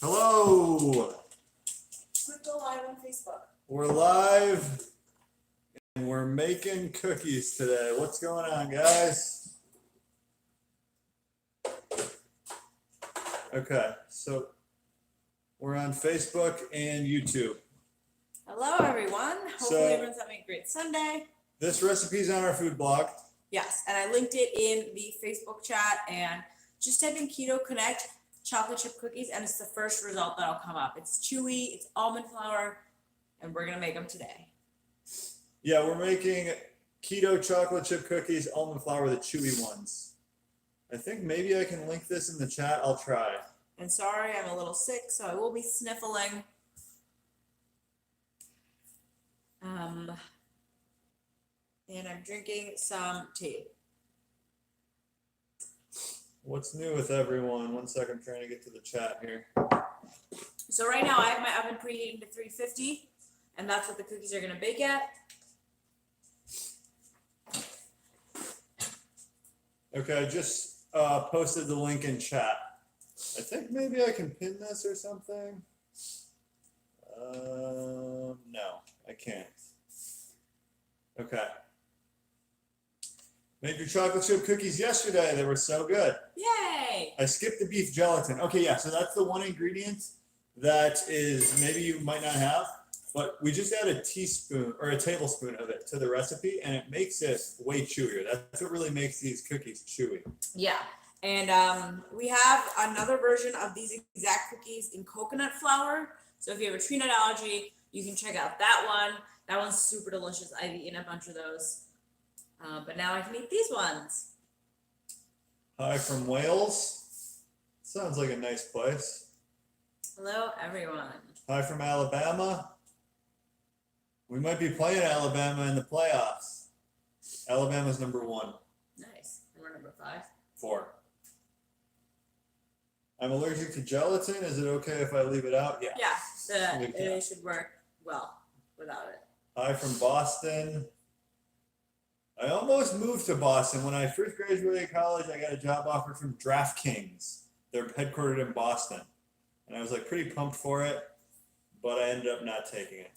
Hello. Let's go live on Facebook. We're live and we're making cookies today. What's going on, guys? Okay, so we're on Facebook and YouTube. Hello, everyone. Hopefully, everyone's having a great Sunday. This recipe's on our food blog. Yes, and I linked it in the Facebook chat. And just type in Keto Connect chocolate chip cookies, and it's the first result that'll come up. It's chewy, it's almond flour, and we're gonna make them today. Yeah, we're making keto chocolate chip cookies, almond flour, the chewy ones. I think maybe I can link this in the chat. I'll try. And sorry, I'm a little sick, so I will be sniffling. And I'm drinking some tea. What's new with everyone? 1 second, I'm trying to get to the chat here. So right now I have my oven preheating to 350, and that's what the cookies are gonna bake at. Okay, I just posted the link in chat. I think maybe I can pin this or something. No, I can't. Okay. Made your chocolate chip cookies yesterday. They were so good. Yay! I skipped the beef gelatin. Okay, yeah, so that's the one ingredient that is maybe you might not have, but we just add a teaspoon or a tablespoon of it to the recipe, and it makes it way chewier. That's what really makes these cookies chewy. Yeah, and we have another version of these exact cookies in coconut flour. So if you have a tree nut allergy, you can check out that one. That one's super delicious. I've eaten a bunch of those. But now I can eat these ones. Hi from Wales. Sounds like a nice place. Hello, everyone. Hi from Alabama. We might be playing Alabama in the playoffs. Alabama's number 1. Nice. And we're number 5. 4. I'm allergic to gelatin. Is it okay if I leave it out? Yeah. Yeah, it should work well without it. Hi from Boston. I almost moved to Boston. When I first graduated college, I got a job offer from DraftKings. They're headquartered in Boston. And I was like pretty pumped for it, but I ended up not taking it.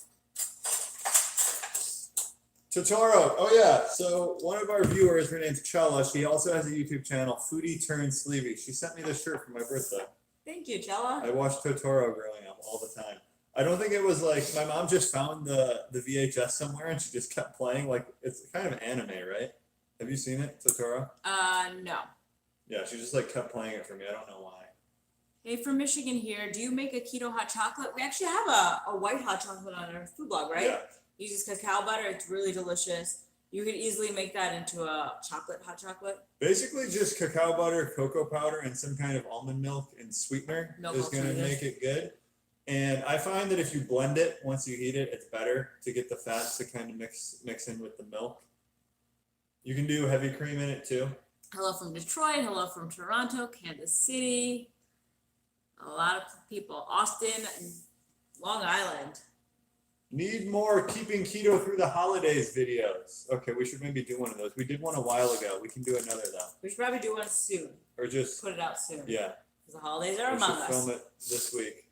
Totoro. Oh yeah. So one of our viewers, her name's Chella. She also has a YouTube channel, Foodie Turns Sleevey. She sent me this shirt for my birthday. Thank you, Chella. I watched Totoro growing up all the time. I don't think it was like my mom just found the VHS somewhere and she just kept playing. Like it's kind of anime, right? Have you seen it, Totoro? No. Yeah, she just like kept playing it for me. I don't know why. Hey, from Michigan here. Do you make a keto hot chocolate? We actually have a white hot chocolate on our food blog, right? Yeah. Uses cacao butter. It's really delicious. You could easily make that into a hot chocolate. Basically just cacao butter, cocoa powder, and some kind of almond milk and sweetener is going to make it good. And I find that if you blend it, once you heat it, it's better to get the fats to kind of mix in with the milk. You can do heavy cream in it too. Hello from Detroit. Hello from Toronto, Kansas City. A lot of people. Austin and Long Island. Need more keeping keto through the holidays videos. Okay, we should maybe do one of those. We did one a while ago. We can do another though. We should probably do one soon. Or just put it out soon. Yeah. Because the holidays are we among should us. film it this week.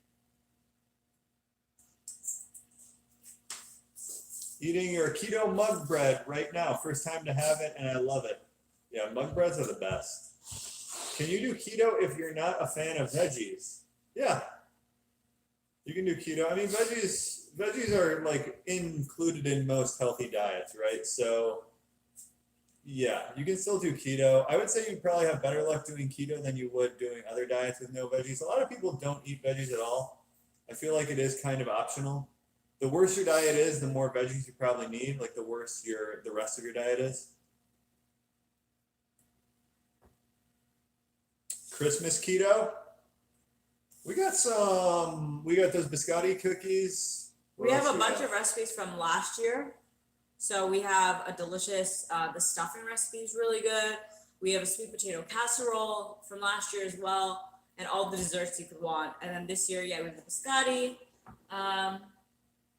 Eating your keto mug bread right now. First time to have it, and I love it. Yeah, mug breads are the best. Can you do keto if you're not a fan of veggies? Yeah. You can do keto. I mean, veggies are like included in most healthy diets, right? So yeah, you can still do keto. I would say you'd probably have better luck doing keto than you would doing other diets with no veggies. A lot of people don't eat veggies at all. I feel like it is kind of optional. The worse your diet is, the more veggies you probably need, like the worse the rest of your diet is. Christmas keto. We got those biscotti cookies. We have a bunch of recipes from last year. So we have a delicious, the stuffing recipe is really good. We have a sweet potato casserole from last year as well, and all the desserts you could want. And then this year, yeah, we have the biscotti.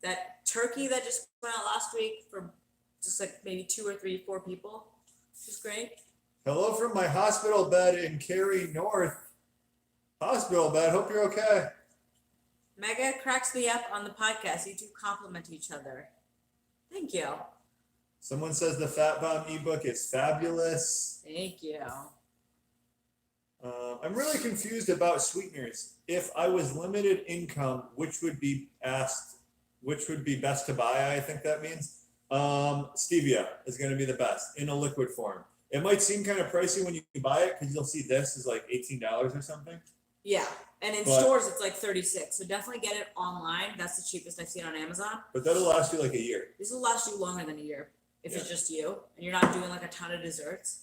That turkey that just went out last week for just like maybe 2 or 3, 4 people, which is great. Hello from my hospital bed in Cary North. Hospital bed, hope you're okay. Mega cracks me up on the podcast. You two compliment each other. Thank you. Someone says the Fat Bomb ebook is fabulous. Thank you. I'm really confused about sweeteners. If I was limited income, which would be best to buy? I think that means stevia is going to be the best in a liquid form. It might seem kind of pricey when you buy it because you'll see this is like $18 or something. Yeah, and in stores it's like 36. So definitely get it online. That's the cheapest I've seen on Amazon. But that'll last you like a year. This will last you longer than a year if it's just you and you're not doing like a ton of desserts.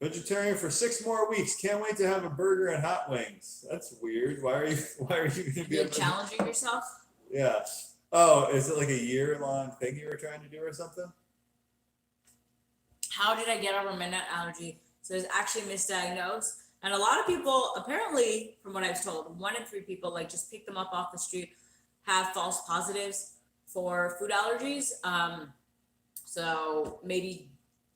Vegetarian for 6 more weeks. Can't wait to have a burger and hot wings. That's weird. Why are you going to be challenging yourself? Yeah. Oh, is it like a year-long thing you were trying to do or something? How did I get a ruminant allergy? So it's actually misdiagnosed. And a lot of people, apparently, from what I was told, 1 in 3 people like just pick them up off the street, have false positives for food allergies. So maybe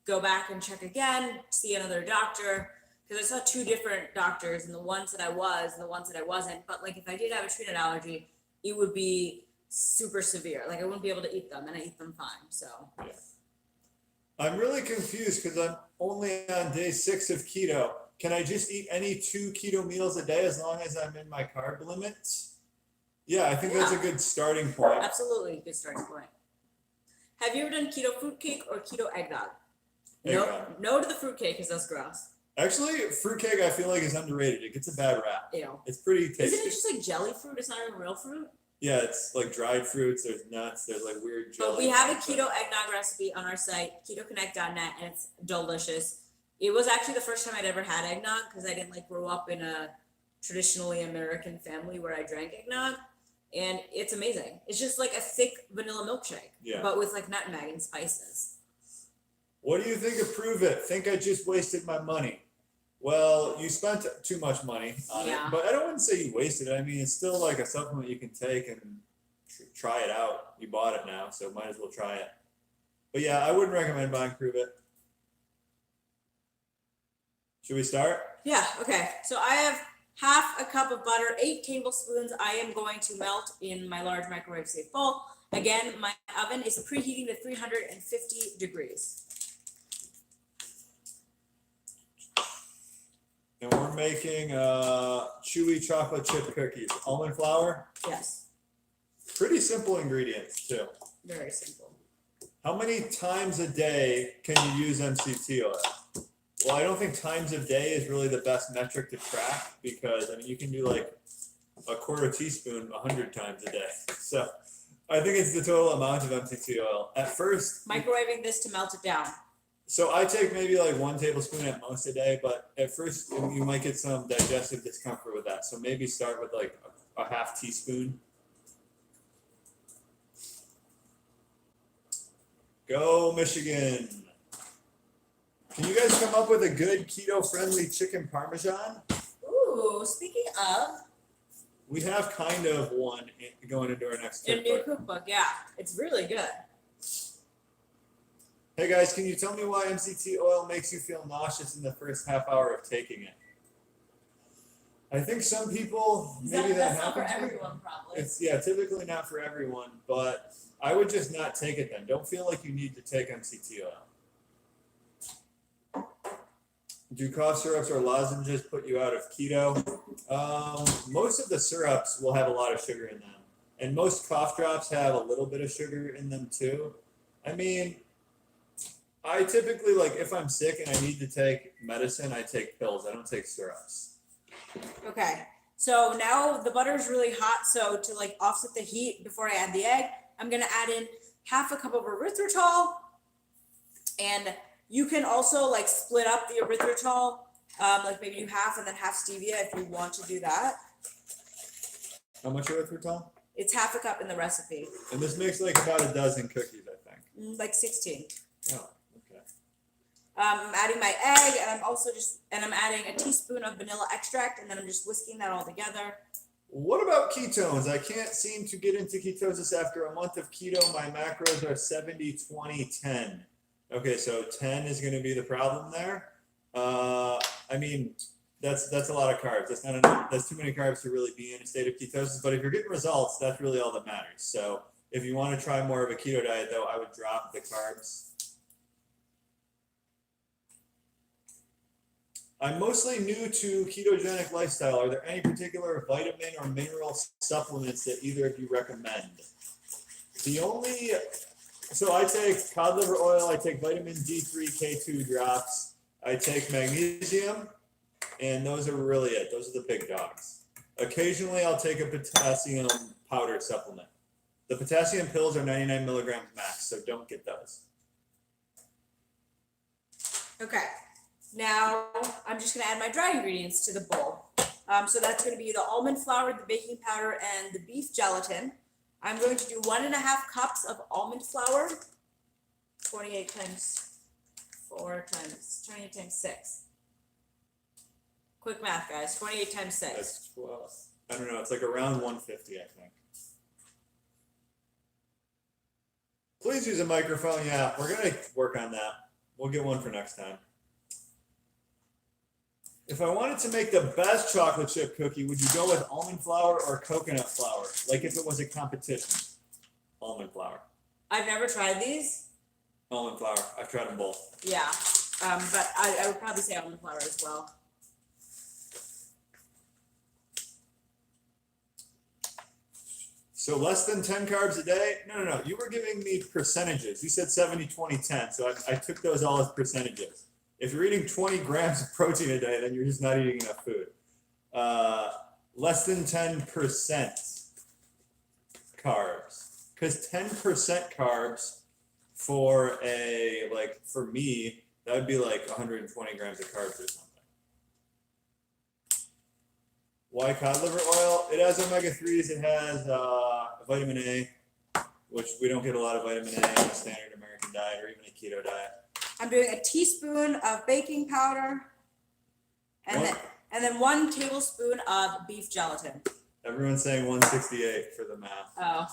go back and check again, see another doctor. Because I saw 2 different doctors, and the ones that I was and the ones that I wasn't. But like if I did have a treated allergy, it would be super severe. Like I wouldn't be able to eat them, and I eat them fine. So yeah. I'm really confused because I'm only on day 6 of keto. Can I just eat any 2 keto meals a day as long as I'm in my carb limit? Yeah, I think that's a good starting point. Absolutely, good starting point. Have you ever done keto fruitcake or keto eggnog? No to the fruitcake because that's gross. Actually, fruitcake I feel like is underrated. It gets a bad rap. Ew. It's pretty tasty. Isn't it just like jelly fruit? It's not even real fruit? Yeah, it's like dried fruits, there's nuts, there's like weird jelly. But we have a keto eggnog recipe on our site, ketoconnect.net, and it's delicious. It was actually the first time I'd ever had eggnog because I didn't like grow up in a traditionally American family where I drank eggnog. And it's amazing. It's just like a thick vanilla milkshake, but with like nutmeg and spices. What do you think of Prove It? Think I just wasted my money? Well, you spent too much money on it, but I don't want to say you wasted it. I mean, it's still like a supplement you can take and try it out. You bought it now, so might as well try it. But yeah, I wouldn't recommend buying Prove It. Should we start? Yeah, okay. So I have half a cup of butter, 8 tablespoons. I am going to melt in my large microwave safe bowl. Again, my oven is preheating to 350 degrees. And we're making chewy chocolate chip cookies. Almond flour? Yes. Pretty simple ingredients, too. Very simple. How many times a day can you use MCT oil? Well, I don't think times of day is really the best metric to track because, I mean, you can do like a quarter teaspoon 100 times a day. So I think it's the total amount of MCT oil. At first, microwaving this to melt it down. So I take maybe like 1 tablespoon at most a day, but at first you might get some digestive discomfort with that. So maybe start with like a half teaspoon. Go Michigan. Can you guys come up with a good keto-friendly chicken parmesan? Ooh, speaking of. We have kind of one going into our next cookbook. A new cookbook, yeah. It's really good. Hey guys, can you tell me why MCT oil makes you feel nauseous in the first half hour of taking it? I think some people, maybe that happens. That's not for everyone, probably. It's typically not for everyone, but I would just not take it then. Don't feel like you need to take MCT oil. Do cough syrups or lozenges put you out of keto? Most of the syrups will have a lot of sugar in them. And most cough drops have a little bit of sugar in them too. I mean, I typically, like, if I'm sick and I need to take medicine, I take pills. I don't take syrups. Okay. So now the butter is really hot. So to like offset the heat before I add the egg, I'm going to add in half a cup of erythritol. And you can also like split up the erythritol, like maybe do half and then half stevia if you want to do that. How much erythritol? It's half a cup in the recipe. And this makes like about a dozen cookies, I think. Like 16. Oh, okay. I'm adding my egg, and I'm adding a teaspoon of vanilla extract, and then I'm just whisking that all together. What about ketones? I can't seem to get into ketosis after a month of keto. My macros are 70, 20, 10. Okay, so 10 is going to be the problem there. I mean, that's a lot of carbs. That's not enough. That's too many carbs to really be in a state of ketosis. But if you're getting results, that's really all that matters. So if you want to try more of a keto diet, though, I would drop the carbs. I'm mostly new to ketogenic lifestyle. Are there any particular vitamin or mineral supplements that either of you recommend? So I take cod liver oil, I take vitamin D3, K2 drops, I take magnesium, and those are really it. Those are the big dogs. Occasionally I'll take a potassium powder supplement. The potassium pills are 99 milligrams max, so don't get those. Okay. Now I'm just going to add my dry ingredients to the bowl. So that's going to be the almond flour, the baking powder, and the beef gelatin. I'm going to do 1.5 cups of almond flour, 28 times 4 times 28 times 6. Quick math, guys. 28 times 6. That's 12. I don't know. It's like around 150, I think. Please use a microphone. Yeah, we're going to work on that. We'll get one for next time. If I wanted to make the best chocolate chip cookie, would you go with almond flour or coconut flour? Like if it was a competition. Almond flour. I've never tried these. Almond flour. I've tried them both. Yeah. But I would probably say almond flour as well. So less than 10 carbs a day? No. You were giving me percentages. You said 70, 20, 10. So I took those all as percentages. If you're eating 20 grams of protein a day, then you're just not eating enough food. Less than 10% carbs. Because 10% carbs for for me, that would be like 120 grams of carbs or something. Why cod liver oil? It has omega-3s. It has vitamin A, which we don't get a lot of vitamin A in a standard American diet or even a keto diet. I'm doing a teaspoon of baking powder and then 1 tablespoon of beef gelatin. Everyone's saying 168 for the math. Oh.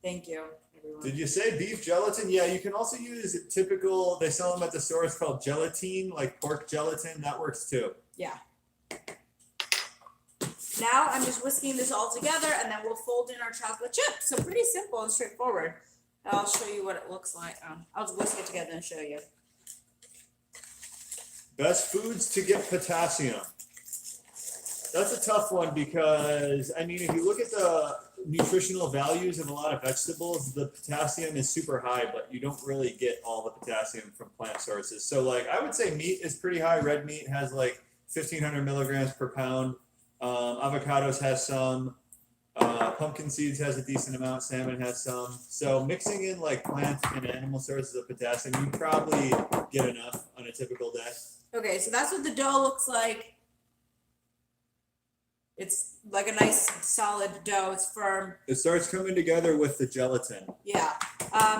Thank you, everyone. Did you say beef gelatin? Yeah, you can also use typical, they sell them at the stores called gelatine, like pork gelatin. That works too. Yeah. Now I'm just whisking this all together and then we'll fold in our chocolate chips. So pretty simple and straightforward. I'll show you what it looks like. I'll just whisk it together and show you. Best foods to get potassium. That's a tough one because, I mean, if you look at the nutritional values of a lot of vegetables, the potassium is super high, but you don't really get all the potassium from plant sources. So, like, I would say meat is pretty high. Red meat has like 1,500 milligrams per pound. Avocados has some. Pumpkin seeds has a decent amount. Salmon has some. So mixing in like plant and animal sources of potassium, you probably get enough on a typical day. Okay, so that's what the dough looks like. It's like a nice solid dough. It's firm. It starts coming together with the gelatin. Yeah.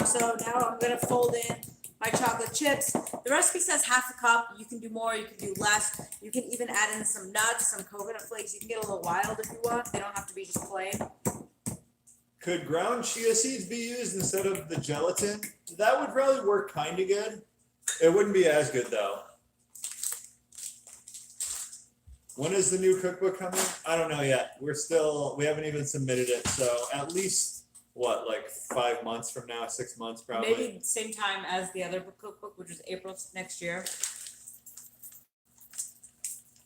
So now I'm gonna fold in my chocolate chips. The recipe says half a cup. You can do more, you can do less. You can even add in some nuts, some coconut flakes. You can get a little wild if you want. They don't have to be just plain. Could ground chia seeds be used instead of the gelatin? That would probably work kind of good. It wouldn't be as good though. When is the new cookbook coming? I don't know yet. We haven't even submitted it. So at least, what, like 5 months from now, 6 months probably? Maybe same time as the other cookbook, which is April next year.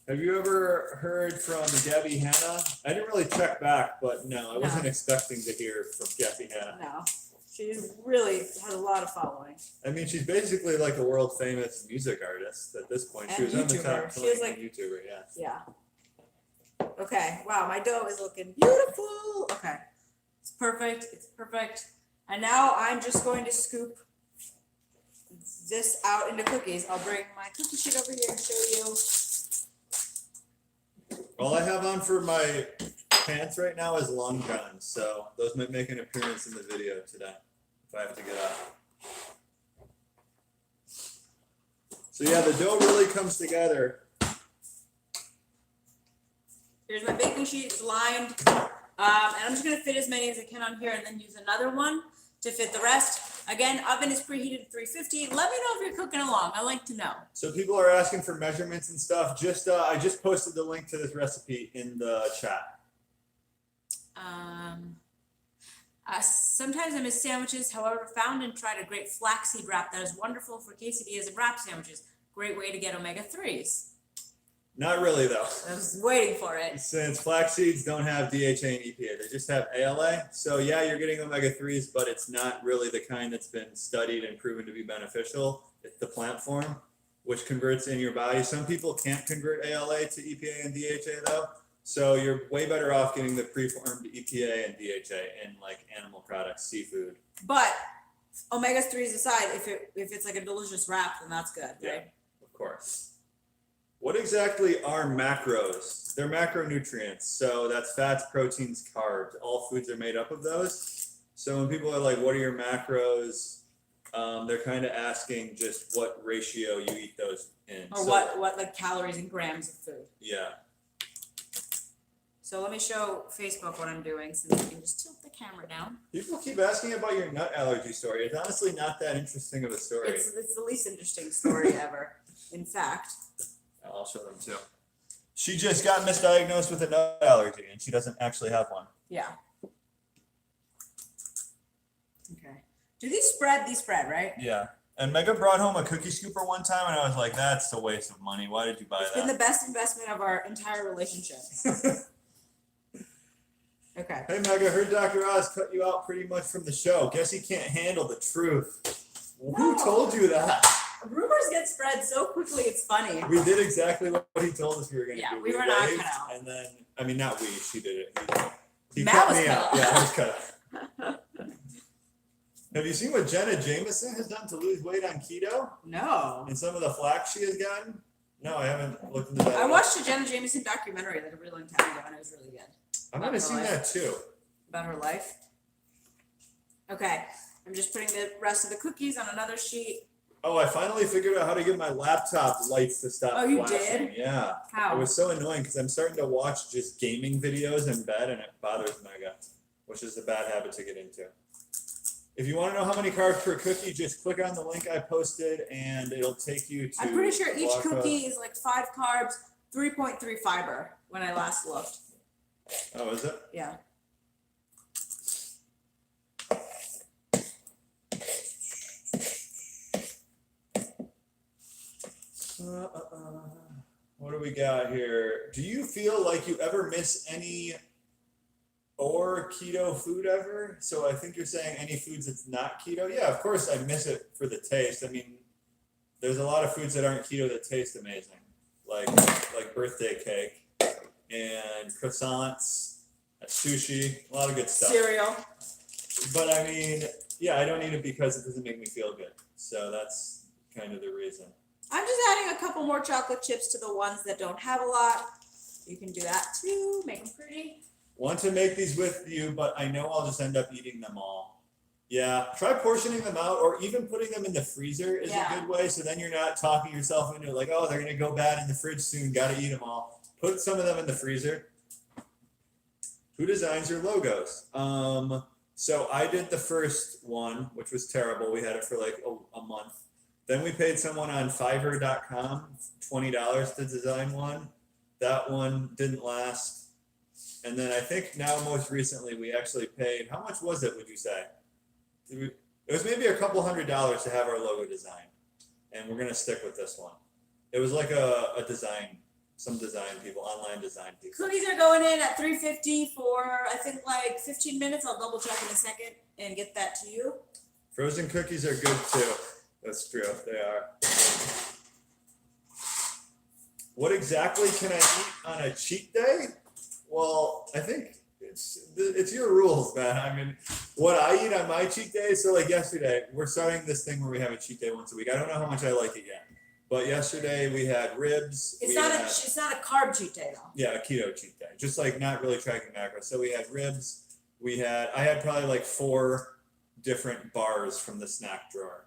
Have you ever heard from Gabby Hanna? I didn't really check back, but no, I wasn't expecting to hear from Gabby Hanna. No, she really has a lot of following. I mean, she's basically like a world famous music artist at this point. And she was on the YouTuber. top She was 20 like- YouTuber, yeah. Yeah. Okay. Wow, my dough is looking beautiful. Okay. It's perfect. It's perfect. And now I'm just going to scoop this out into cookies. I'll bring my cookie sheet over here and show you. All I have on for my pants right now is long johns, so those might make an appearance in the video today if I have to get up. So yeah, the dough really comes together. Here's my baking sheet. It's lined. And I'm just going to fit as many as I can on here and then use another one to fit the rest. Again, oven is preheated 350. Let me know if you're cooking along. I like to know. So people are asking for measurements and stuff. I just posted the link to this recipe in the chat. Sometimes I miss sandwiches. However, found and tried a great flaxseed wrap that is wonderful for quesadillas and wrap sandwiches. Great way to get omega-3s. Not really though. I was waiting for it. Since flax seeds don't have DHA and EPA, they just have ALA. So yeah, you're getting omega-3s, but it's not really the kind that's been studied and proven to be beneficial. It's the plant form, which converts in your body. Some people can't convert ALA to EPA and DHA though. So you're way better off getting the preformed EPA and DHA in like animal products, seafood. But omega-3s aside, if it's like a delicious wrap, then that's good, Yeah, right? of course. What exactly are macros? They're macronutrients. So that's fats, proteins, carbs. All foods are made up of those. So when people are like, what are your macros? They're kind of asking just what ratio you eat those in. Or what like calories and grams of food. Yeah. So let me show Facebook what I'm doing, since you can just tilt the camera down. People keep asking about your nut allergy story. It's honestly not that interesting of a story. It's the least interesting story ever, in fact. I'll show them too. She just got misdiagnosed with a nut allergy and she doesn't actually have one. Yeah. Okay. Do these spread? These spread, right? Yeah. And Mega brought home a cookie scooper one time and I was like, that's a waste of money. Why did you buy It's been the best investment of our entire relationship. Okay. Hey Mega, heard Dr. Oz cut you out pretty much from the show. Guess he can't handle the truth. Who told you that? Rumors get spread so quickly, it's funny. We did exactly what he told us we were going to do. Yeah, we were not waved, cut out. And then, I mean, not we, she did it. He Matt cut was me cut out. out. Yeah, I was cut out. Have you seen what Jenna Jameson has done to lose weight on keto? No. And some of the flack she has gotten? No, I haven't looked into that. I watched a Jenna Jameson documentary like a really long time ago, and it was really good. I might have seen that too. About her life. Okay. I'm just putting the rest of the cookies on another sheet. Oh, I finally figured out how to get my laptop lights to stop Oh, you flashing. did? Yeah. How? It was so annoying because I'm starting to watch just gaming videos in bed and it bothers Mega, which is a bad habit to get into. If you want to know how many carbs per cookie, just click on the link I posted and it'll take you to. I'm pretty sure each blog cookie post. is like 5 carbs, 3.3 fiber when I last looked. Oh, is it? Yeah. What do we got here? Do you feel like you ever miss any or keto food ever? So I think you're saying any foods that's not keto. Yeah, of course I miss it for the taste. I mean, there's a lot of foods that aren't keto that taste amazing, like birthday cake and croissants, sushi, a lot of good stuff. Cereal. But I mean, yeah, I don't eat it because it doesn't make me feel good. So that's kind of the reason. I'm just adding a couple more chocolate chips to the ones that don't have a lot. You can do that too, make them pretty. Want to make these with you, but I know I'll just end up eating them all. Yeah, try portioning them out or even putting them in the freezer is a good way. So then you're not talking yourself into like, oh, they're going to go bad in the fridge soon. Got to eat them all. Put some of them in the freezer. Who designs your logos? So I did the first one, which was terrible. We had it for like a month. Then we paid someone on Fiverr.com $20 to design one. That one didn't last. And then I think now most recently we actually paid, how much was it, would you say? It was maybe a couple $100s to have our logo designed. And we're going to stick with this one. It was like a design, some design people, online design people. Cookies are going in at 350 for, I think, like 15 minutes. I'll double check in a second and get that to you. Frozen cookies are good too. That's true, they are. What exactly can I eat on a cheat day? Well, I think it's your rules, man. I mean, what I eat on my cheat day, so like yesterday, we're starting this thing where we have a cheat day once a week. I don't know how much I like it yet. But yesterday we had ribs. It's not a carb cheat day though. Yeah, a keto cheat day. Just like not really tracking macros. So we had ribs. I had probably like 4 different bars from the snack drawer.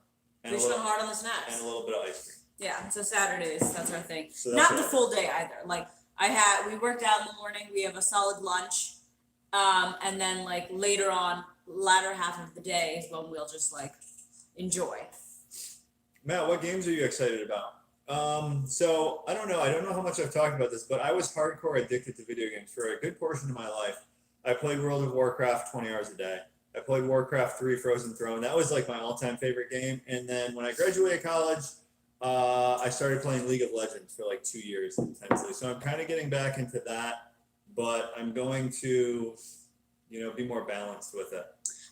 You're still hard on the snacks. And a little bit of ice cream. Yeah, so Saturdays, that's our thing. So Not the full day either. Like we worked out in the morning, we have a solid lunch. And then like later on, latter half of the day is when we'll just like enjoy. Matt, what games are you excited about? So I don't know. I don't know how much I've talked about this, but I was hardcore addicted to video games for a good portion of my life. I played World of Warcraft 20 hours a day. I played Warcraft 3 Frozen Throne. That was like my all-time favorite game. And then when I graduated college, I started playing League of Legends for like 2 years intensely. So I'm kind of getting back into that, but I'm going to, be more balanced with it.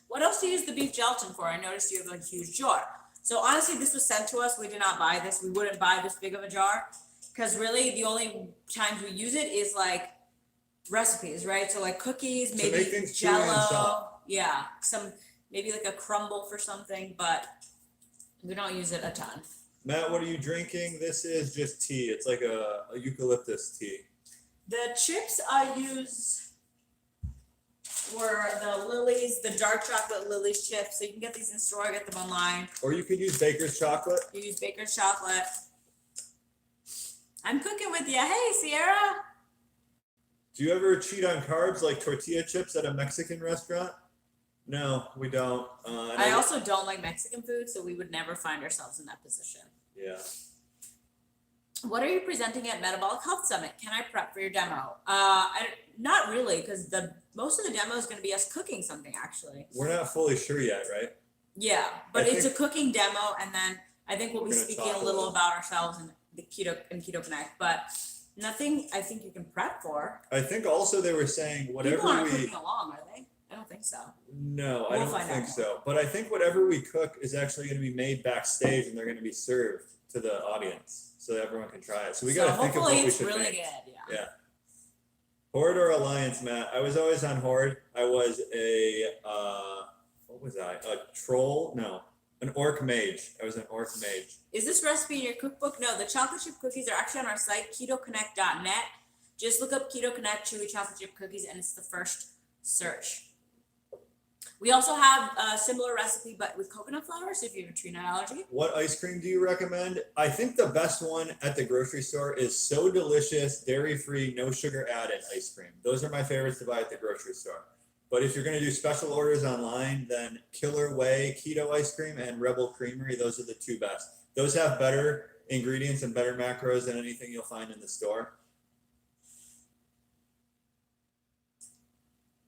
What else do you use the beef gelatin for? I noticed you have a huge jar. So honestly, this was sent to us. We did not buy this. We wouldn't buy this big of a jar because really the only times we use it is like recipes, right? So like cookies, To maybe make things chewy and Jello, soft. yeah, maybe like a crumble for something, but we don't use it a ton. Matt, what are you drinking? This is just tea. It's like a eucalyptus tea. The chips I use were the Lily's, the dark chocolate Lily's chips. So you can get these in store, get them online. Or you could use Baker's chocolate. You use Baker's chocolate. I'm cooking with you. Hey, Sierra. Do you ever cheat on carbs like tortilla chips at a Mexican restaurant? No, we don't. I also don't like Mexican food, so we would never find ourselves in that position. Yeah. What are you presenting at Metabolic Health Summit? Can I prep for your demo? Not really, because most of the demo is going to be us cooking something, actually. We're not fully sure yet, right? Yeah, but I it's a think- cooking demo, and then I think we'll be We're gonna speaking talk a a little little. about ourselves and the Keto Connect, but nothing I think you can prep for. I think also they were saying whatever People aren't we. cooking along, are they? I don't think so. No, I We'll don't find think out. so. But I think whatever we cook is actually going to be made backstage, and they're going to be served to the audience so that everyone can try it. So we got to think of what hopefully we it's should really make. good. Yeah. Yeah. Horde or Alliance, Matt? I was always on Horde. I was a what was I? A troll? No, an orc mage. I was an orc mage. Is this recipe in your cookbook? No, the chocolate chip cookies are actually on our site, ketoconnect.net. Just look up Keto Connect chewy chocolate chip cookies, and it's the first search. We also have a similar recipe, but with coconut flour. So if you have a tree nut allergy, What ice cream do you recommend? I think the best one at the grocery store is So Delicious, dairy-free, no sugar added ice cream. Those are my favorites to buy at the grocery store. But if you're going to do special orders online, then Killer Way Keto ice cream and Rebel Creamery, those are the two best. Those have better ingredients and better macros than anything you'll find in the store.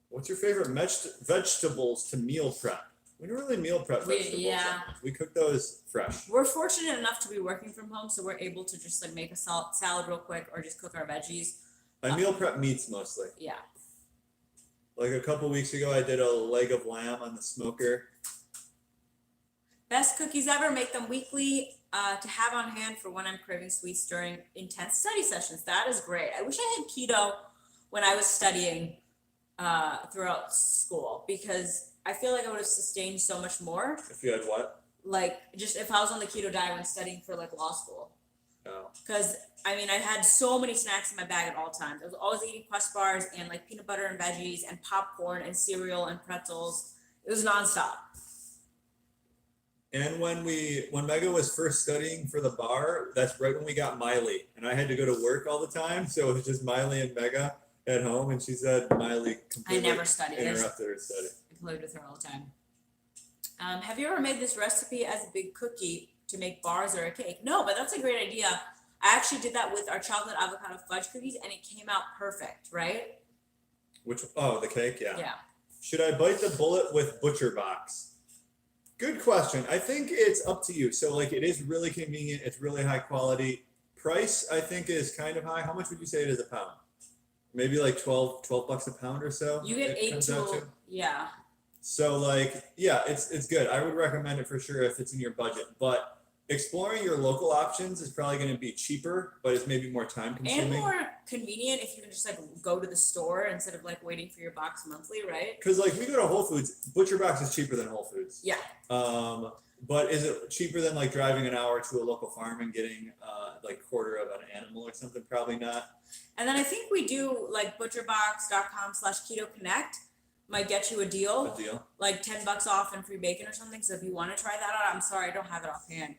What's your favorite vegetables to meal prep? We don't really meal prep vegetables. yeah. We cook those fresh. we're fortunate enough to be working from home, so we're able to just like make a salad real quick or just cook our veggies. I meal prep meats mostly. Yeah. Like a couple weeks ago, I did a leg of lamb on the smoker. Best cookies ever. Make them weekly to have on hand for when I'm craving sweets during intense study sessions. That is great. I wish I had keto when I was studying throughout school because I feel like I would have sustained so much more. If you had what? Like just if I was on the keto diet when studying for like law school. Oh. Because I mean, I had so many snacks in my bag at all times. I was always eating Quest bars and like peanut butter and veggies and popcorn and cereal and pretzels. It was nonstop. And when Mega was first studying for the bar, that's right when we got Miley, and I had to go to work all the time, so it was just Miley and Mega at home, and she said Miley I completely never studied. interrupted her study. I played with her all the time. Have you ever made this recipe as a big cookie to make bars or a cake? No, but that's a great idea. I actually did that with our chocolate avocado fudge cookies, and it came out perfect, right? The cake, yeah. Yeah. Should I bite the bullet with Butcher Box? Good question. I think it's up to you. So like it is really convenient. It's really high quality. Price, I think, is kind of high. How much would you say it is a pound? Maybe like 12 bucks a pound or so. You get it eight comes out to, yeah. So like, yeah, it's good. I would recommend it for sure if it's in your budget. But exploring your local options is probably going to be cheaper, but it's maybe more time consuming. And more convenient if you can just like go to the store instead of like waiting for your box monthly, right? Because like we go to Whole Foods, Butcher Box is cheaper than Whole Foods. Yeah. But is it cheaper than like driving an hour to a local farm and getting like quarter of an animal or something? Probably not. And then I think we do like butcherbox.com/ketoconnect might get you a deal, A deal. like $10 off and free bacon or something. So if you want to try that out, I'm sorry, I don't have it offhand,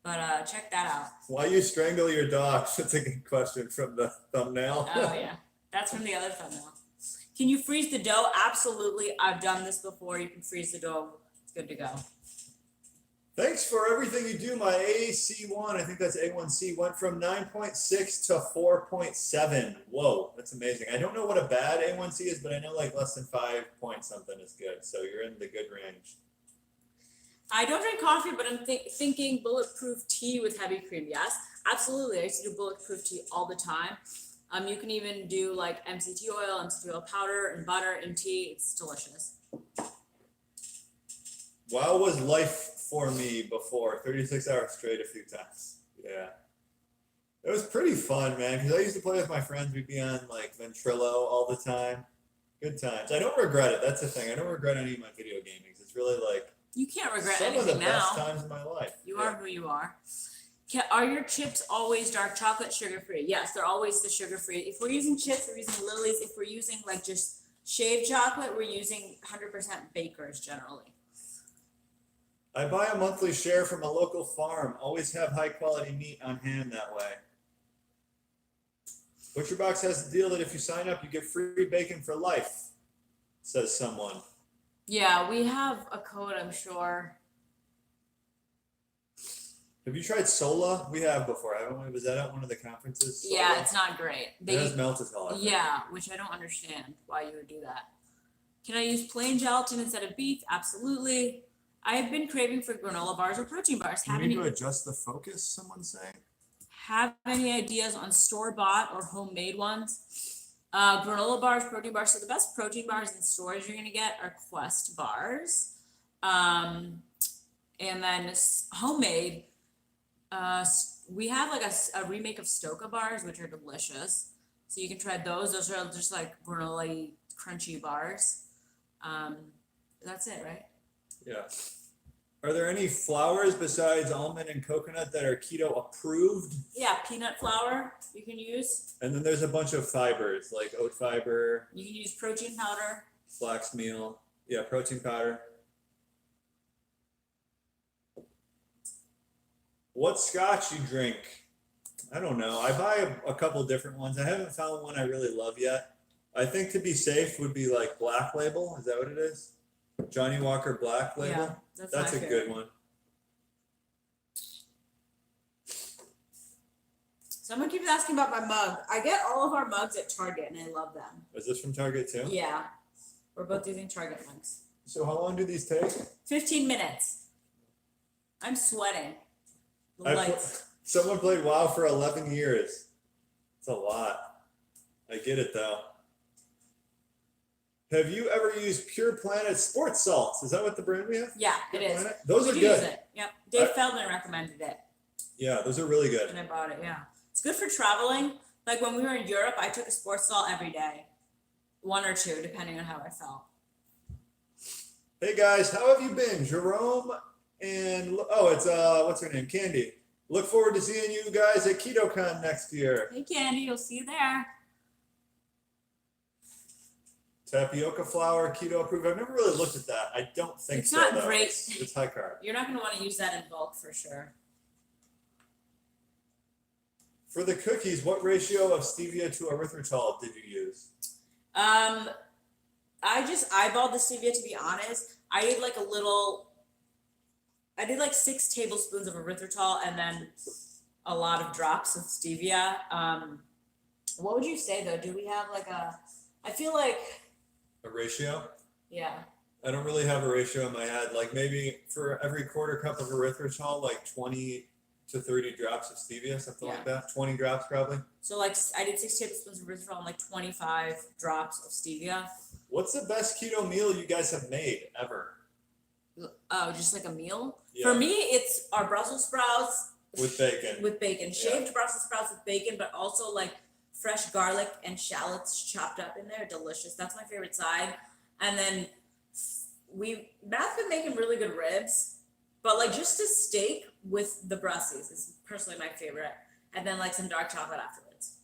but check that out. Why you strangle your dog? That's a good question from the thumbnail. Oh yeah, that's from the other thumbnail. Can you freeze the dough? Absolutely, I've done this before. You can freeze the dough. It's good to go. Thanks for everything you do. My AC1, I think that's A1C, went from 9.6 to 4.7. Whoa, that's amazing. I don't know what a bad A1C is, but I know like less than 5 point something is good. So you're in the good range. I don't drink coffee, but I'm thinking bulletproof tea with heavy cream. Yes, absolutely. I used to do bulletproof tea all the time. You can even do like MCT oil powder and butter and tea. It's delicious. WoW was life for me before, 36 hours straight a few times. Yeah. It was pretty fun, man, because I used to play with my friends. We'd be on like Ventrilo all the time. Good times. I don't regret it. That's the thing. I don't regret any of my video gamings. It's really like You can't regret some of anything the now. best times of my life. You are who you are. Are your chips always dark chocolate, sugar-free? Yes, they're always the sugar-free. If we're using chips, we're using Lily's. If we're using like just shaved chocolate, we're using 100% Bakers generally. I buy a monthly share from a local farm. Always have high quality meat on hand that way. ButcherBox has the deal that if you sign up, you get free bacon for life, says someone. Yeah, we have a code, I'm sure. Have you tried Sola? We have before, haven't we? Was that at one of the conferences? Sola? Yeah, it's not great. It has maltitol. Yeah, which I don't understand why you would do that. Can I use plain gelatin instead of beef? Absolutely. I've been craving for granola bars or protein bars. You need to adjust the focus, someone's saying? Have any ideas on store-bought or homemade ones? Granola bars, protein bars. So the best protein bars in stores you're gonna get are Quest bars. And then homemade, we have like a remake of Stoka bars, which are delicious. So you can try those. Those are just like granola crunchy bars. That's it, right? Yeah. Are there any flours besides almond and coconut that are keto approved? Yeah, peanut flour you can use. And then there's a bunch of fibers like oat fiber. You can use protein powder. Flax meal. Yeah, protein powder. What scotch you drink? I don't know. I buy a couple different ones. I haven't found one I really love yet. I think to be safe would be like Black Label. Is that what it is? Johnny Walker Black Label? Yeah, that's a good one. Someone keeps asking about my mug. I get all of our mugs at Target and I love them. Is this from Target too? Yeah. We're both using Target mugs. So how long do these take? 15 minutes. I'm sweating. The lights. Someone played WoW for 11 years. It's a lot. I get it though. Have you ever used Pure Planet sports salts? Is that what the brand we have? Yeah, Pure it is. Planet? Those We are do good. use it. Yep. Dave Feldman recommended it. Yeah, those are really good. And I bought it, yeah. It's good for traveling. Like when we were in Europe, I took a sports salt every day. 1 or 2, depending on how I felt. Hey guys, how have you been? Jerome and it's what's her name? Candy. Look forward to seeing you guys at KetoCon next year. Hey Candy, you'll see you there. Tapioca flour, keto approved. I've never really looked at that. I don't think It's so. not though. great. It's high carb. You're not going to want to use that in bulk for sure. For the cookies, what ratio of stevia to erythritol did you use? I just eyeballed the stevia, to be honest. I did like 6 tablespoons of erythritol and then a lot of drops of stevia. What would you say though? Do we have like I feel like A ratio? Yeah. I don't really have a ratio in my head. Like maybe for every quarter cup of erythritol, like 20 to 30 drops of stevia, something like that. 20 drops probably. So like I did 6 tablespoons of erythritol and like 25 drops of stevia. What's the best keto meal you guys have made ever? Oh, just like a meal? Yeah. For me, it's our Brussels sprouts. With bacon. With bacon. Shaved Brussels sprouts with bacon, but also like fresh garlic and shallots chopped up in there. Delicious. That's my favorite side. And then Matt's been making really good ribs, but like just a steak with the Brussels is personally my favorite. And then like some dark chocolate afterwards.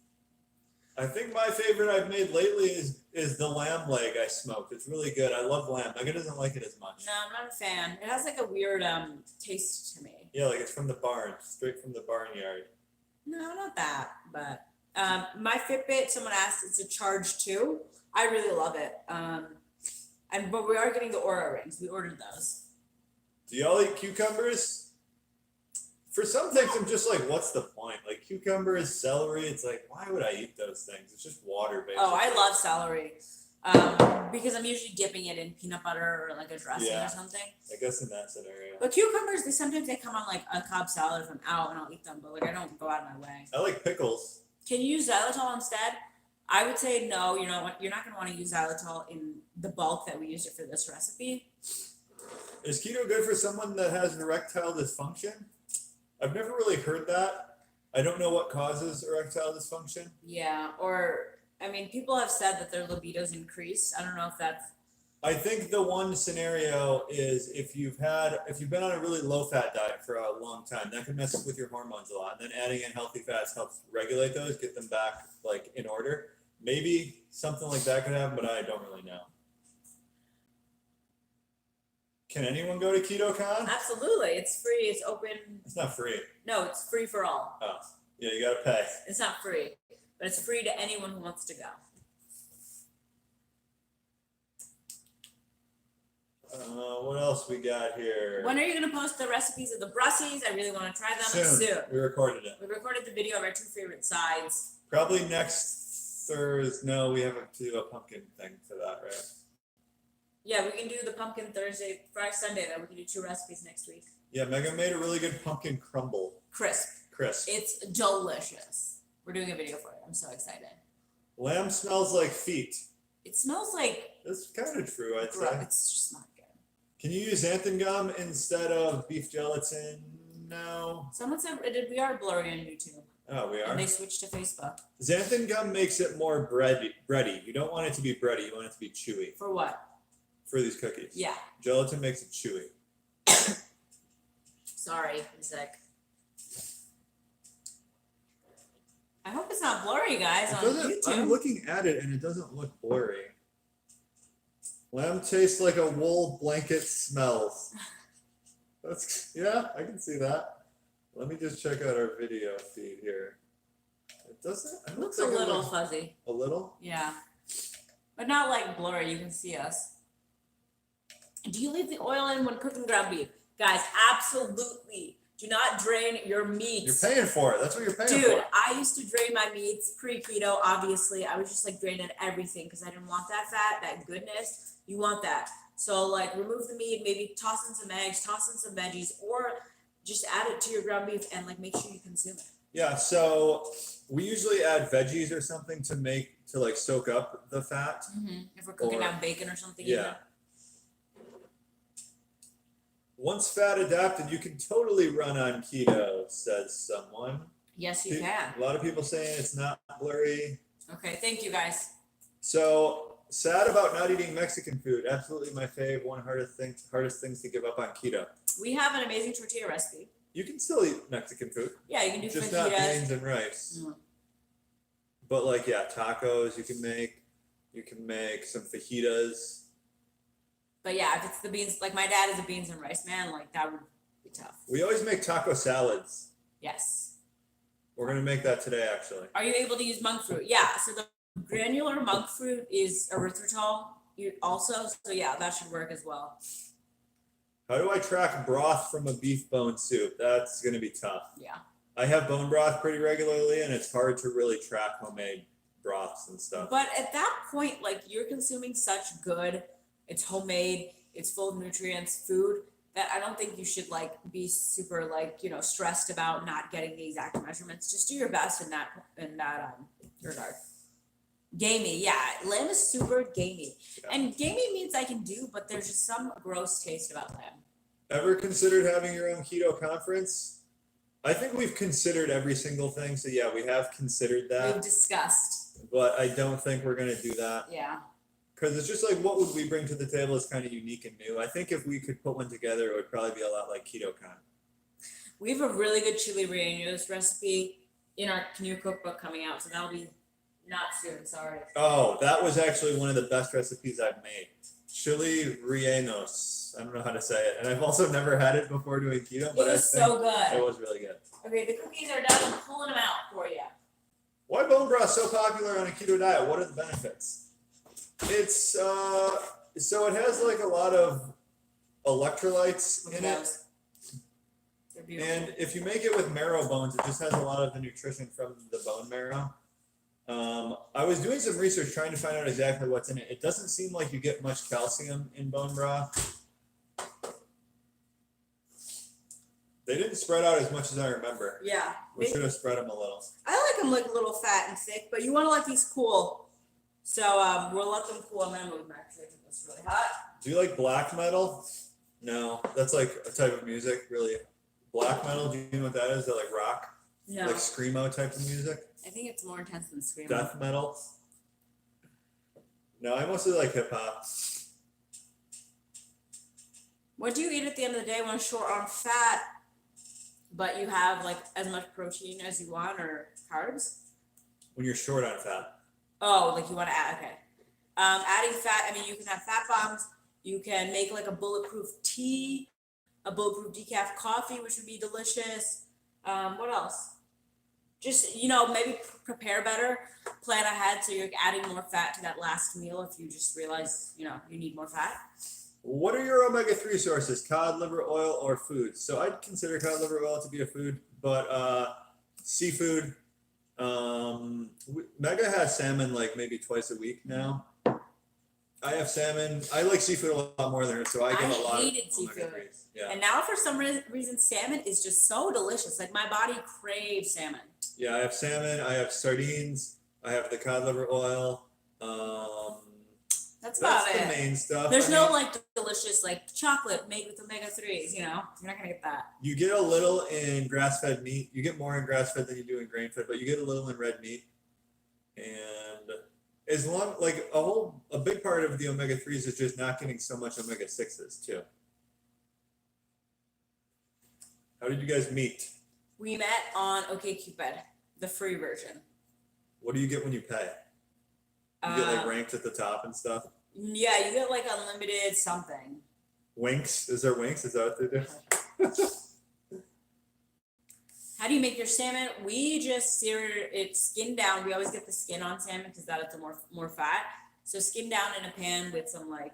I think my favorite I've made lately is the lamb leg I smoked. It's really good. I love lamb. Megan doesn't like it as much. No, I'm not a fan. It has like a weird taste to me. Yeah, like it's from the barn, straight from the barnyard. No, not that, but my Fitbit, someone asked, it's a Charge 2. I really love it. But we are getting the Aura rings. We ordered those. Do y'all eat cucumbers? For some things, I'm just like, what's the point? Like cucumbers, celery. It's like, why would I eat those things? It's just water, basically. Oh, I love celery. Because I'm usually dipping it in peanut butter or like a dressing or something. I guess in that scenario. But cucumbers, sometimes they come on like a Cobb salad if I'm out and I'll eat them, but like I don't go out of my way. I like pickles. Can you use xylitol instead? I would say no. You're not going to want to use xylitol in the bulk that we used it for this recipe. Is keto good for someone that has erectile dysfunction? I've never really heard that. I don't know what causes erectile dysfunction. Yeah, or I mean, people have said that their libidos increase. I don't know if that's. I think the one scenario is if you've been on a really low fat diet for a long time, that can mess with your hormones a lot. And then adding in healthy fats helps regulate those, get them back like in order. Maybe something like that could happen, but I don't really know. Can anyone go to KetoCon? Absolutely. It's free. It's open. It's not free. No, it's free for all. Oh, yeah, you gotta pay. It's not free, but it's free to anyone who wants to go. What else we got here? When are you going to post the recipes of the brussies? I really want to try them. Soon. We recorded it. We recorded the video of our 2 favorite sides. Probably next Thursday. No, we have to do a pumpkin thing for that, right? Yeah, we can do the pumpkin Thursday, Friday, Sunday. Then we can do 2 recipes next week. Yeah, Megan made a really good pumpkin crumble. Crisp. It's delicious. We're doing a video for it. I'm so excited. Lamb smells like feet. It smells like. That's kind of true, I'd say. It's just not good. Can you use xanthan gum instead of beef gelatin? No. Someone said we are blurry on YouTube. Oh, we are? And they switched to Facebook. Xanthan gum makes it more bready. You don't want it to be bready. You want it to be chewy. For what? For these cookies. Yeah. Gelatin makes it chewy. Sorry, I'm sick. I hope it's not blurry, guys, on YouTube. I'm looking at it and it doesn't look blurry. Lamb tastes like a wool blanket smells. Yeah, I can see that. Let me just check out our video feed here. It doesn't. It looks a little fuzzy. A little? Yeah, but not like blurry. You can see us. Do you leave the oil in when cooking ground beef? Guys, absolutely. Do not drain your meats. You're paying for it. That's what you're paying for. Dude, I used to drain my meats pre-keto, obviously. I was just like draining everything because I didn't want that fat, that goodness. You want that. So like remove the meat, maybe toss in some eggs, toss in some veggies, or just add it to your ground beef and like make sure you consume it. Yeah, so we usually add veggies or something to like soak up the fat. Mm-hmm. If we're cooking down bacon or something. Yeah. Even. Once fat adapted, you can totally run on keto, says someone. Yes, you can. A lot of people saying it's not blurry. Okay, thank you guys. So sad about not eating Mexican food. Absolutely my fave. One hardest things to give up on keto. We have an amazing tortilla recipe. You can still eat Mexican food. Yeah, you can do just fajitas. Not beans and rice. Mm. But like tacos you can make. You can make some fajitas. But yeah, if it's the beans, like my dad is a beans and rice man, like that would be tough. We always make taco salads. Yes. We're gonna make that today, actually. Are you able to use monk fruit? Yeah. So the granular monk fruit is erythritol also. So yeah, that should work as well. How do I track broth from a beef bone soup? That's gonna be tough. Yeah. I have bone broth pretty regularly, and it's hard to really track homemade broths and stuff. But at that point, like you're consuming such good, it's homemade, it's full of nutrients, food, that I don't think you should like be super like, stressed about not getting the exact measurements. Just do your best in that regard. Gamey, yeah. Lamb is super gamey. Yeah. And gamey means I can do, but there's just some gross taste about lamb. Ever considered having your own keto conference? I think we've considered every single thing. So yeah, we have considered that. We've discussed. But I don't think we're gonna do that. Yeah. Because it's just like, what would we bring to the table is kind of unique and new. I think if we could put one together, it would probably be a lot like KetoCon. We have a really good chili rellenos recipe in our new cookbook coming out, so that'll be not soon, sorry. Oh, that was actually one of the best recipes I've made. Chili rellenos. I don't know how to say it. And I've also never had it before doing keto, but it was so good. It was really good. Okay, the cookies are done. I'm pulling them out for you. Why bone broth so popular on a keto diet? What are the benefits? It's so it has like a lot of electrolytes in it. They're They're beautiful. And if you make it with marrow bones, it just has a lot of the nutrition from the bone marrow. I was doing some research trying to find out exactly what's in it. It doesn't seem like you get much calcium in bone broth. They didn't spread out as much as I remember. Yeah. We should have spread them a little. I like them like a little fat and thick, but you want to let these cool. So we'll let them cool. I'm gonna move back because I think it's really hot. Do you like black metal? No, that's like a type of music, really. Black metal, do you know what that is? Is that like rock? No. Like screamo type of music? I think it's more intense than screaming. Death metal? No, I mostly like hip hop. What do you eat at the end of the day when short on fat, but you have like as much protein as you want or carbs? When you're short on fat. Oh, like you want to add, okay. Adding fat, I mean, you can have fat bombs. You can make like a bulletproof tea, a bulletproof decaf coffee, which would be delicious. What else? Just, maybe prepare better, plan ahead so you're adding more fat to that last meal if you just realize, you need more fat. What are your omega-3 sources? Cod liver oil or food? So I'd consider cod liver oil to be a food, but seafood. Mega has salmon like maybe twice a week now. I have salmon. I like seafood a lot more than her, so I get a lot of seafood. omega-3s. Yeah. And now for some reason, salmon is just so delicious. Like my body craves salmon. Yeah, I have salmon. I have sardines. I have the cod liver oil. That's about the it. main stuff. There's no like delicious like chocolate made with omega-3s. You're not gonna get that. You get a little in grass-fed meat. You get more in grass-fed than you do in grain-fed, but you get a little in red meat. And as long like a big part of the omega-3s is just not getting so much omega-6s too. How did you guys meet? We met on OkCupid, the free version. What do you get when you pay? You get like ranked at the top and stuff. Yeah, you get like unlimited something. Winks? Is there winks? Is that what they do? How do you make your salmon? We just sear it skin down. We always get the skin on salmon because that is more fat. So skin down in a pan with some like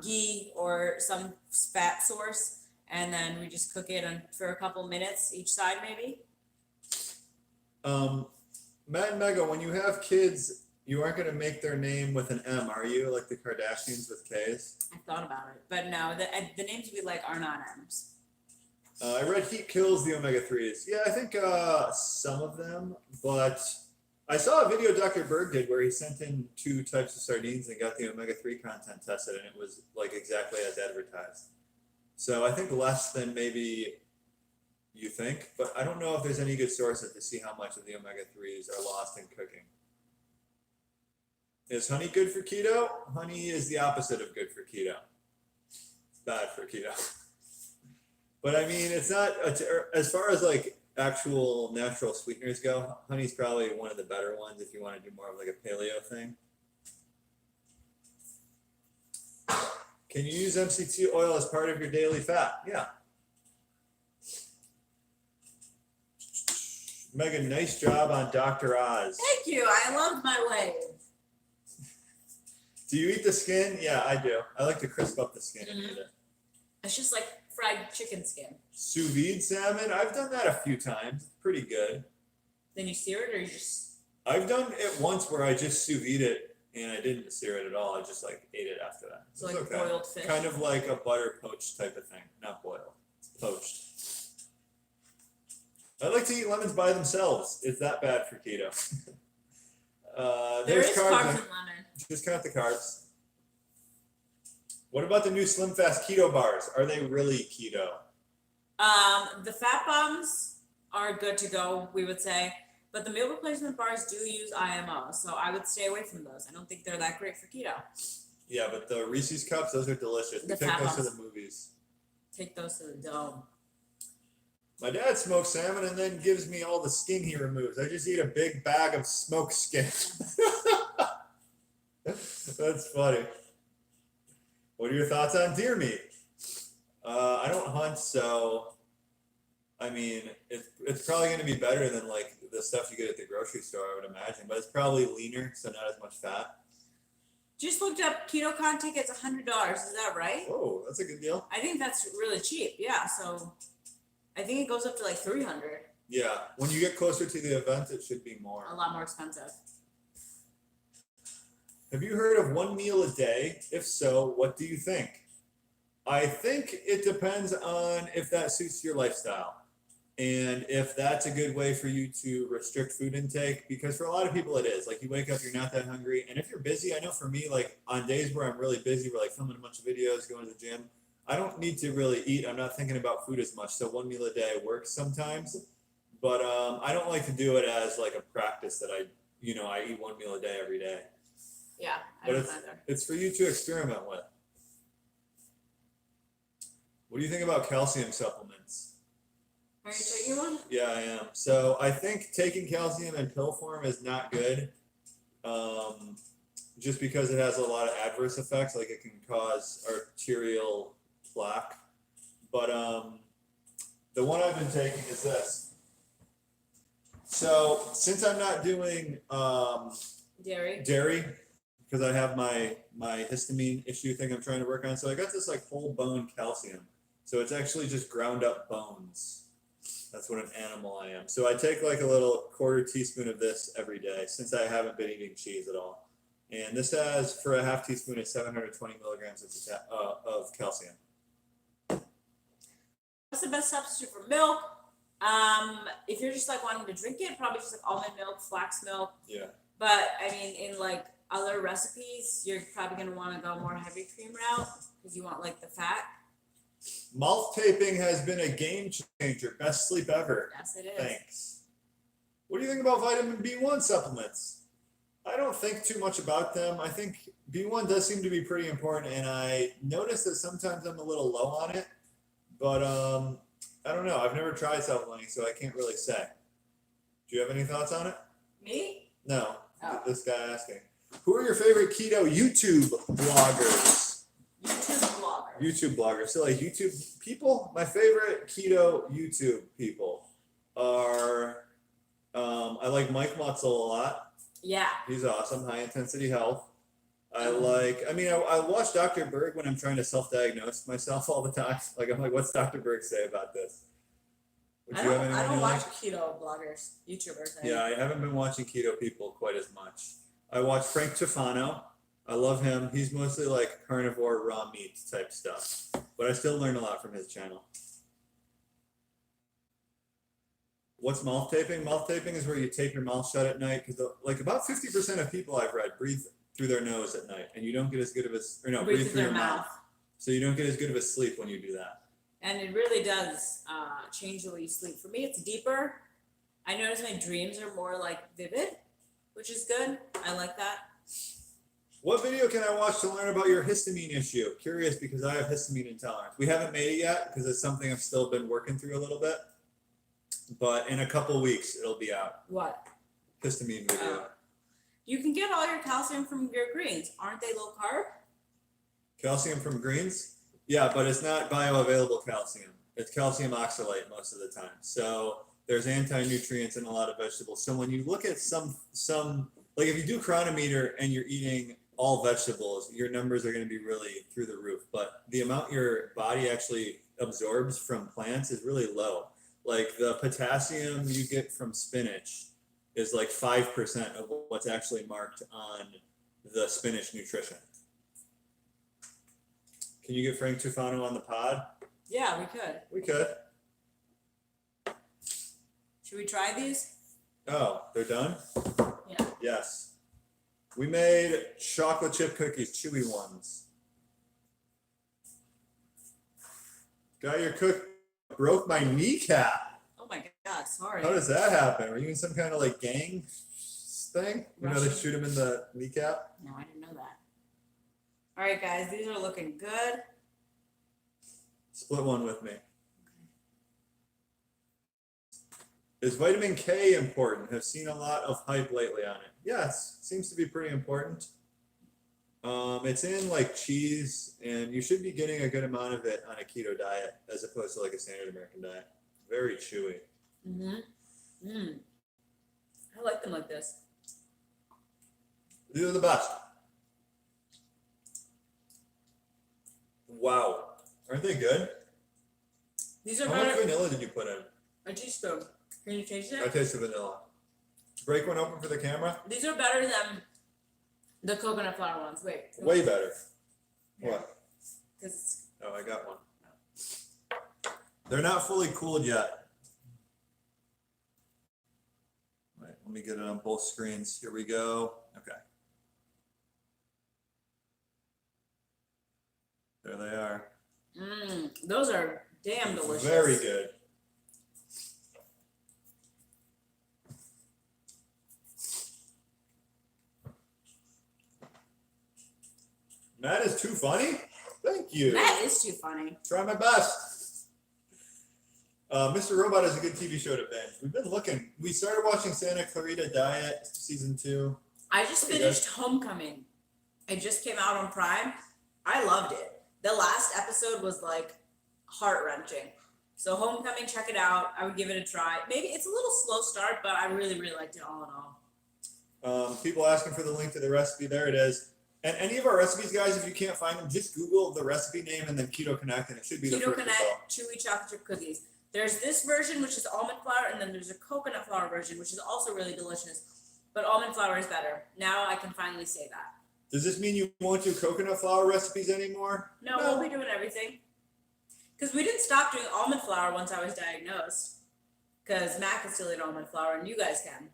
ghee or some fat source, and then we just cook it for a couple minutes each side, maybe. Matt and Mega, when you have kids, you aren't going to make their name with an M, are you? Like the Kardashians with K's? I thought about it, but no, the names we like are not M's. I read heat kills the omega-3s. Yeah, I think some of them, but I saw a video Dr. Berg did where he sent in 2 types of sardines and got the omega-3 content tested, and it was like exactly as advertised. So I think less than maybe you think, but I don't know if there's any good sources to see how much of the omega-3s are lost in cooking. Is honey good for keto? Honey is the opposite of good for keto. It's bad for keto. But I mean, it's not, as far as like actual natural sweeteners go, honey's probably one of the better ones if you want to do more of like a paleo thing. Can you use MCT oil as part of your daily fat? Yeah. Megan, nice job on Dr. Oz. Thank you. I loved my wave. Do you eat the skin? Yeah, I do. I like to crisp up the skin and eat it. It's just like fried chicken skin. Sous vide salmon? I've done that a few times. It's pretty good. Then you sear it, or you just? I've done it once where I just sous vide it and I didn't sear it at all. I just like ate it after that. So like okay. Boiled fish. Kind of like a butter poached type of thing. Not boiled. It's poached. I like to eat lemons by themselves. Is that bad for keto? There is carbs in lemon. Just count the carbs. What about the new Slim Fast keto bars? Are they really keto? The fat bombs are good to go, we would say, but the meal replacement bars do use IMO, so I would stay away from those. I don't think they're that great for keto. Yeah, but the Reese's cups, those are delicious. We take those to the movies. Take those to the dome. My dad smokes salmon and then gives me all the skin he removes. I just eat a big bag of smoked skin. That's funny. What are your thoughts on deer meat? I don't hunt, so I mean, it's probably going to be better than like the stuff you get at the grocery store, I would imagine, but it's probably leaner, so not as much fat. Just looked up KetoCon tickets, $100. Is that right? Oh, that's a good deal. I think that's really cheap. Yeah, so I think it goes up to like 300. Yeah, when you get closer to the event, it should be more. A lot more expensive. Have you heard of 1 meal a day? If so, what do you think? I think it depends on if that suits your lifestyle and if that's a good way for you to restrict food intake, because for a lot of people it is. Like, you wake up, you're not that hungry, and if you're busy, I know for me, like on days where I'm really busy, we're like filming a bunch of videos, going to the gym, I don't need to really eat. I'm not thinking about food as much, so 1 meal a day works sometimes. But I don't like to do it as like a practice that I eat 1 meal a day every day. Yeah, I But don't either. it's for you to experiment with. What do you think about calcium supplements? Are you taking one? Yeah, I am. So I think taking calcium in pill form is not good, just because it has a lot of adverse effects. Like, it can cause arterial plaque. But the one I've been taking is this. So since I'm not doing dairy, because I have my histamine issue thing I'm trying to work on, so I got this like whole bone calcium. So it's actually just ground up bones. That's what an animal I am. So I take like a little 1/4 teaspoon of this every day since I haven't been eating cheese at all. And this has, for a 1/2 teaspoon, it's 720 milligrams of calcium. What's the best substitute for milk? If you're just like wanting to drink it, probably just like almond milk, flax milk. Yeah. But I mean, in like other recipes, you're probably gonna want to go more heavy cream route because you want like the fat. Mouth taping has been a game changer. Best sleep ever. Yes, it is. Thanks. What do you think about vitamin B1 supplements? I don't think too much about them. I think B1 does seem to be pretty important, and I notice that sometimes I'm a little low on it, but I don't know. I've never tried supplementing, so I can't really say. Do you have any thoughts on it? Me? No. Oh. This guy asking. Who are your favorite keto YouTube bloggers? YouTube bloggers. So like YouTube people, my favorite keto YouTube people are, I like Mike Mutzel a lot. Yeah. He's awesome. High intensity health. I watch Dr. Berg when I'm trying to self-diagnose myself all the time. Like, I'm like, what's Dr. Berg say about this? I don't watch keto bloggers, YouTubers. Yeah, I haven't been watching keto people quite as much. I watch Frank Tufano. I love him. He's mostly like carnivore, raw meat type stuff, but I still learn a lot from his channel. What's mouth taping? Mouth taping is where you tape your mouth shut at night, because like about 50% of people I've read breathe through their nose at night, and you don't get as good of a breathe through your mouth. So you don't get as good of a sleep when you do that. And it really does change the way you sleep. For me, it's deeper. I notice my dreams are more like vivid, which is good. I like that. What video can I watch to learn about your histamine issue? Curious, because I have histamine intolerance. We haven't made it yet because it's something I've still been working through a little bit. But in a couple weeks, it'll be out. What? Histamine video. You can get all your calcium from your greens. Aren't they low carb? Calcium from greens? Yeah, but it's not bioavailable calcium. It's calcium oxalate most of the time. So there's anti-nutrients in a lot of vegetables. So when you look at some like if you do chronometer and you're eating all vegetables, your numbers are going to be really through the roof. But the amount your body actually absorbs from plants is really low. Like the potassium you get from spinach is like 5% of what's actually marked on the spinach nutrition. Can you get Frank Tufano on the pod? Yeah, we could. We could. Should we try these? Oh, they're done? Yeah. Yes. We made chocolate chip cookies, chewy ones. Guy, your cook broke my kneecap. Oh my God, sorry. How does that happen? Were you in some kind of like gang thing? You know, they Russian. shoot him in the kneecap? No, I didn't know that. All right, guys, these are looking good. Split one with me. Is vitamin K important? Have seen a lot of hype lately on it. Yes, seems to be pretty important. It's in like cheese, and you should be getting a good amount of it on a keto diet as opposed to like a standard American diet. Very chewy. I like them like this. These are the best. Wow. Aren't they good? These are How much better. vanilla did you put in? A teaspoon. Can you taste I it? taste the vanilla. Break one open for the camera. These are better than the coconut flour ones. Wait. Way better. Yeah. What? Because Oh, I got one. They're not fully cooled yet. Wait, let me get it on both screens. Here we go. Okay. There they are. those are damn delicious. Very good. Matt is too funny. Thank you. That is too funny. Try my best. Mr. Robot is a good TV show to binge. We've been looking. We started watching Santa Clarita Diet season 2. I just finished Homecoming. It just came out on Prime. I loved it. The last episode was like heart-wrenching. So Homecoming, check it out. I would give it a try. Maybe it's a little slow start, but I really, really liked it all in all. People asking for the link to the recipe. There it is. And any of our recipes, guys, if you can't find them, just Google the recipe name and then Keto Connect, and it should be the Keto first Connect chewy chocolate chip cookies. There's this version, which is almond flour, and then there's a coconut flour version, which is also really delicious. But almond flour is better. Now I can finally say that. Does this mean you won't do coconut flour recipes anymore? No, we'll be doing everything. Because we didn't stop doing almond flour once I was diagnosed. Because Matt can still eat almond flour, and you guys can.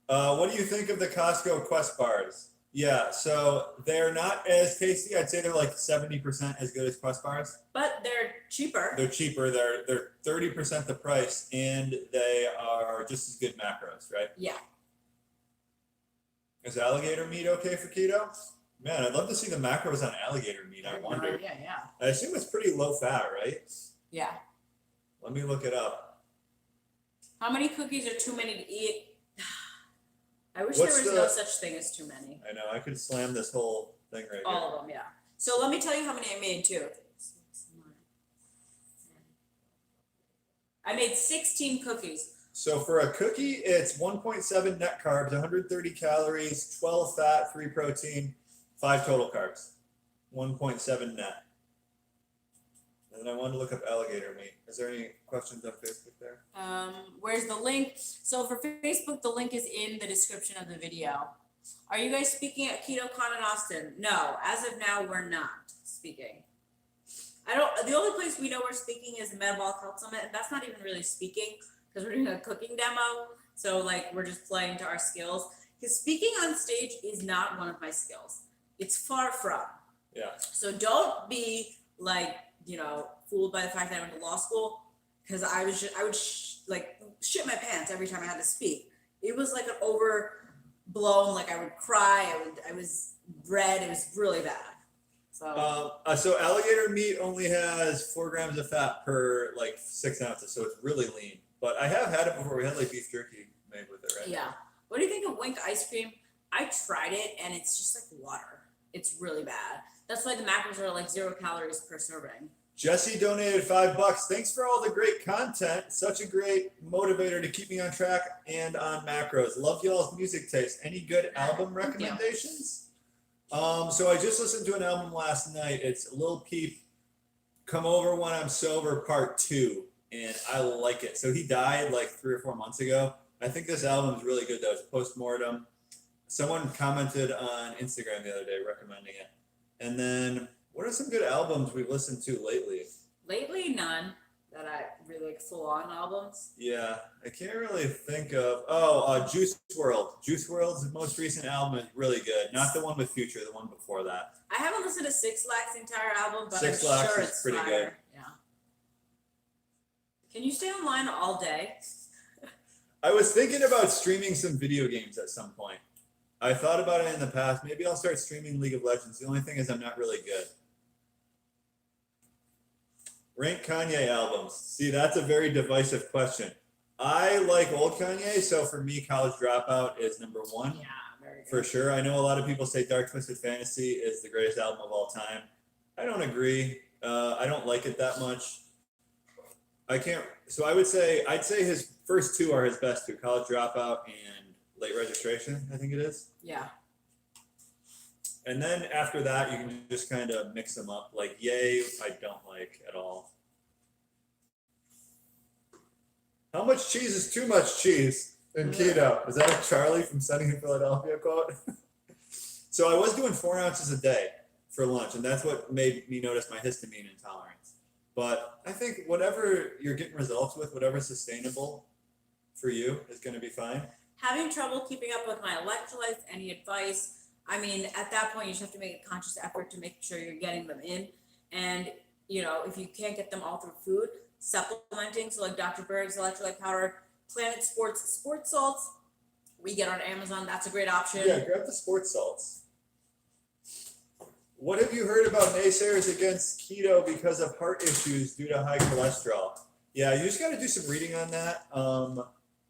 What do you think of the Costco Quest bars? Yeah, so they're not as tasty. I'd say they're like 70% as good as Quest bars. But they're cheaper. They're cheaper. They're 30% the price, and they are just as good macros, right? Yeah. Is alligator meat okay for keto? Man, I'd love to see the macros on alligator meat. I wonder. Yeah. I assume it's pretty low fat, right? Yeah. Let me look it up. How many cookies are too many to eat? I wish What's there was the- no such thing as too many. I know, I could slam this whole thing right here. All of them, yeah. So let me tell you how many I made too. I made 16 cookies. So for a cookie, it's 1.7 net carbs, 130 calories, 12 fat, 3 protein, 5 total carbs. 1.7 net. And then I wanted to look up alligator meat. Is there any questions on Facebook there? Where's the link? So for Facebook, the link is in the description of the video. Are you guys speaking at KetoCon in Austin? No, as of now, we're not speaking. The only place we know we're speaking is the Metabolic Health Summit, and that's not even really speaking because we're doing a cooking demo. So like we're just playing to our skills. Because speaking on stage is not one of my skills. It's far from. Yeah. So don't be like, fooled by the fact that I went to law school, because I would shit my pants every time I had to speak. It was like an overblown, like I would cry. I was red. It was really bad. So alligator meat only has 4 grams of fat per 6 ounces, so it's really lean. But I have had it before. We had beef jerky made with it, right? Yeah. What do you think of Wink ice cream? I tried it and it's just like water. It's really bad. That's why the macros are 0 calories per serving. Jesse donated $5. Thanks for all the great content. Such a great motivator to keep me on track and on macros. Love y'all's music taste. Any good album recommendations? So I just listened to an album last night. It's Lil Peep, Come Over When I'm Sober Part 2, and I like it. So he died 3 or 4 months ago. I think this album is really good though. It's post-mortem. Someone commented on Instagram the other day recommending it. And then what are some good albums we've listened to lately? Lately, none that I really full-on albums. Yeah, I can't really think of. Juice WRLD. Juice WRLD's most recent album is really good. Not the one with Future, the one before that. I haven't listened to Six Flags' entire album, but Six I'm Flags sure is it's pretty fire. good. Yeah. Can you stay online all day? I was thinking about streaming some video games at some point. I thought about it in the past. Maybe I'll start streaming League of Legends. The only thing is I'm not really good. Rank Kanye albums. See, that's a very divisive question. I like old Kanye, so for me, College Dropout is number 1. Yeah, very good. For sure. I know a lot of people say Dark Twisted Fantasy is the greatest album of all time. I don't agree. I don't like it that much. I'd say his first 2 are his best 2, College Dropout and Late Registration, I think it is. Yeah. And then after that, you can just kind of mix them up. Like Yay, I don't like at all. How much cheese is too much cheese in keto? Is that a Charlie from Sunny in Philadelphia quote? So I was doing 4 ounces a day for lunch, and that's what made me notice my histamine intolerance. But I think whatever you're getting results with, whatever's sustainable for you is going to be fine. Having trouble keeping up with my electrolytes, any advice? I mean, at that point, you just have to make a conscious effort to make sure you're getting them in. And, you know, if you can't get them all through food, supplementing, so like Dr. Berg's electrolyte powder, Planet Sports sports salts, we get on Amazon. That's a great option. Yeah, grab the sports salts. What have you heard about naysayers against keto because of heart issues due to high cholesterol? Yeah, you just got to do some reading on that.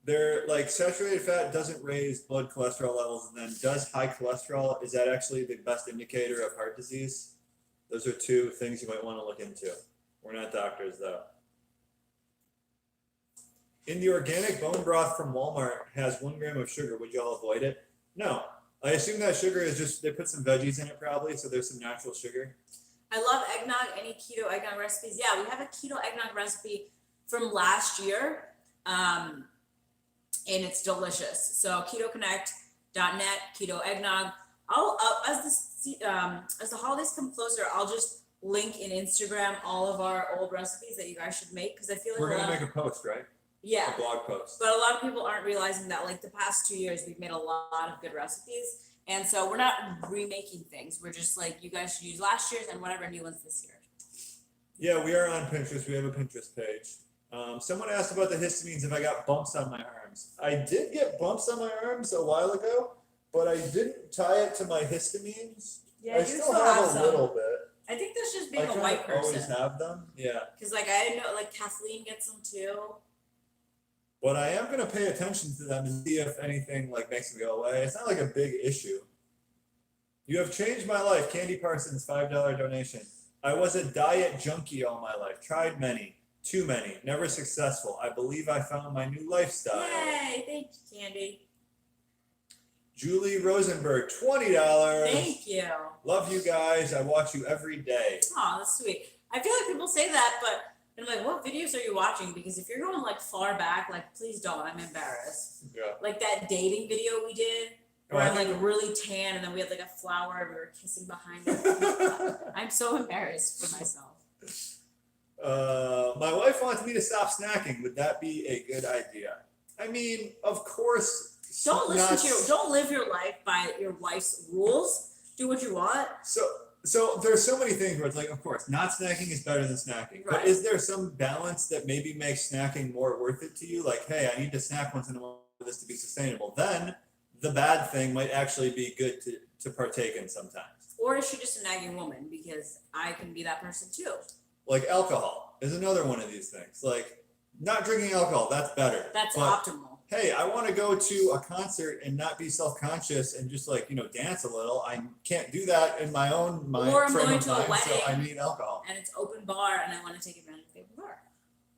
They're like saturated fat doesn't raise blood cholesterol levels, and then does high cholesterol, is that actually the best indicator of heart disease? Those are 2 things you might want to look into. We're not doctors though. In the organic bone broth from Walmart has 1 gram of sugar. Would y'all avoid it? No. I assume that sugar is just, they put some veggies in it probably, so there's some natural sugar. I love eggnog. Any keto eggnog recipes? Yeah, we have a keto eggnog recipe from last year, and it's delicious. So ketoconnect.net, keto eggnog. I'll as the holidays come closer, I'll just link in Instagram all of our old recipes that you guys should make, because I feel like we're gonna make a post, right? Yeah, a blog post. But a lot of people aren't realizing that, like, the past 2 years, we've made a lot of good recipes. And so we're not remaking things. We're just like, you guys should use last year's and whatever new ones this year. Yeah, we are on Pinterest. We have a Pinterest page. Someone asked about the histamines if I got bumps on my arms. I did get bumps on my arms a while ago, but I didn't tie it to my histamines. Yeah, I you still have a little bit. I think that's just being I a white kind of person. always have them. Yeah. Because, like, I didn't know, like, Kathleen gets them too. But I am going to pay attention to them and see if anything like makes them go away. It's not like a big issue. You have changed my life. Candy Parsons, $5 donation. I was a diet junkie all my life. Tried many. Too many. Never successful. I believe I found my new lifestyle. Yay! Thank you, Candy. Julie Rosenberg, $20. Thank you. Love you guys. I watch you every day. Oh, that's sweet. I feel like people say that, but I'm like, what videos are you watching? Because if you're going like far back, like, please don't. I'm embarrassed. Yeah. Like that dating video we did, where I'm like really tan, and then we had like a flower and we were kissing behind it. I'm so embarrassed for myself. My wife wants me to stop snacking. Would that be a good idea? I mean, of course. Don't don't live your life by your wife's rules. Do what you want. So there's so many things where it's like, of course, not snacking is better than snacking. Right. But is there some balance that maybe makes snacking more worth it to you? Like, hey, I need to snack once in a while for this to be sustainable. Then the bad thing might actually be good to partake in sometimes. Or is she just a nagging woman? Because I can be that person too. Like alcohol is another one of these things. Like, not drinking alcohol, that's better. That's optimal. Hey, I want to go to a concert and not be self-conscious and just like, dance a little. I can't do that in my own mind. Or I'm going to a wedding, so I need alcohol. And it's open bar, and I want to take advantage of the open bar.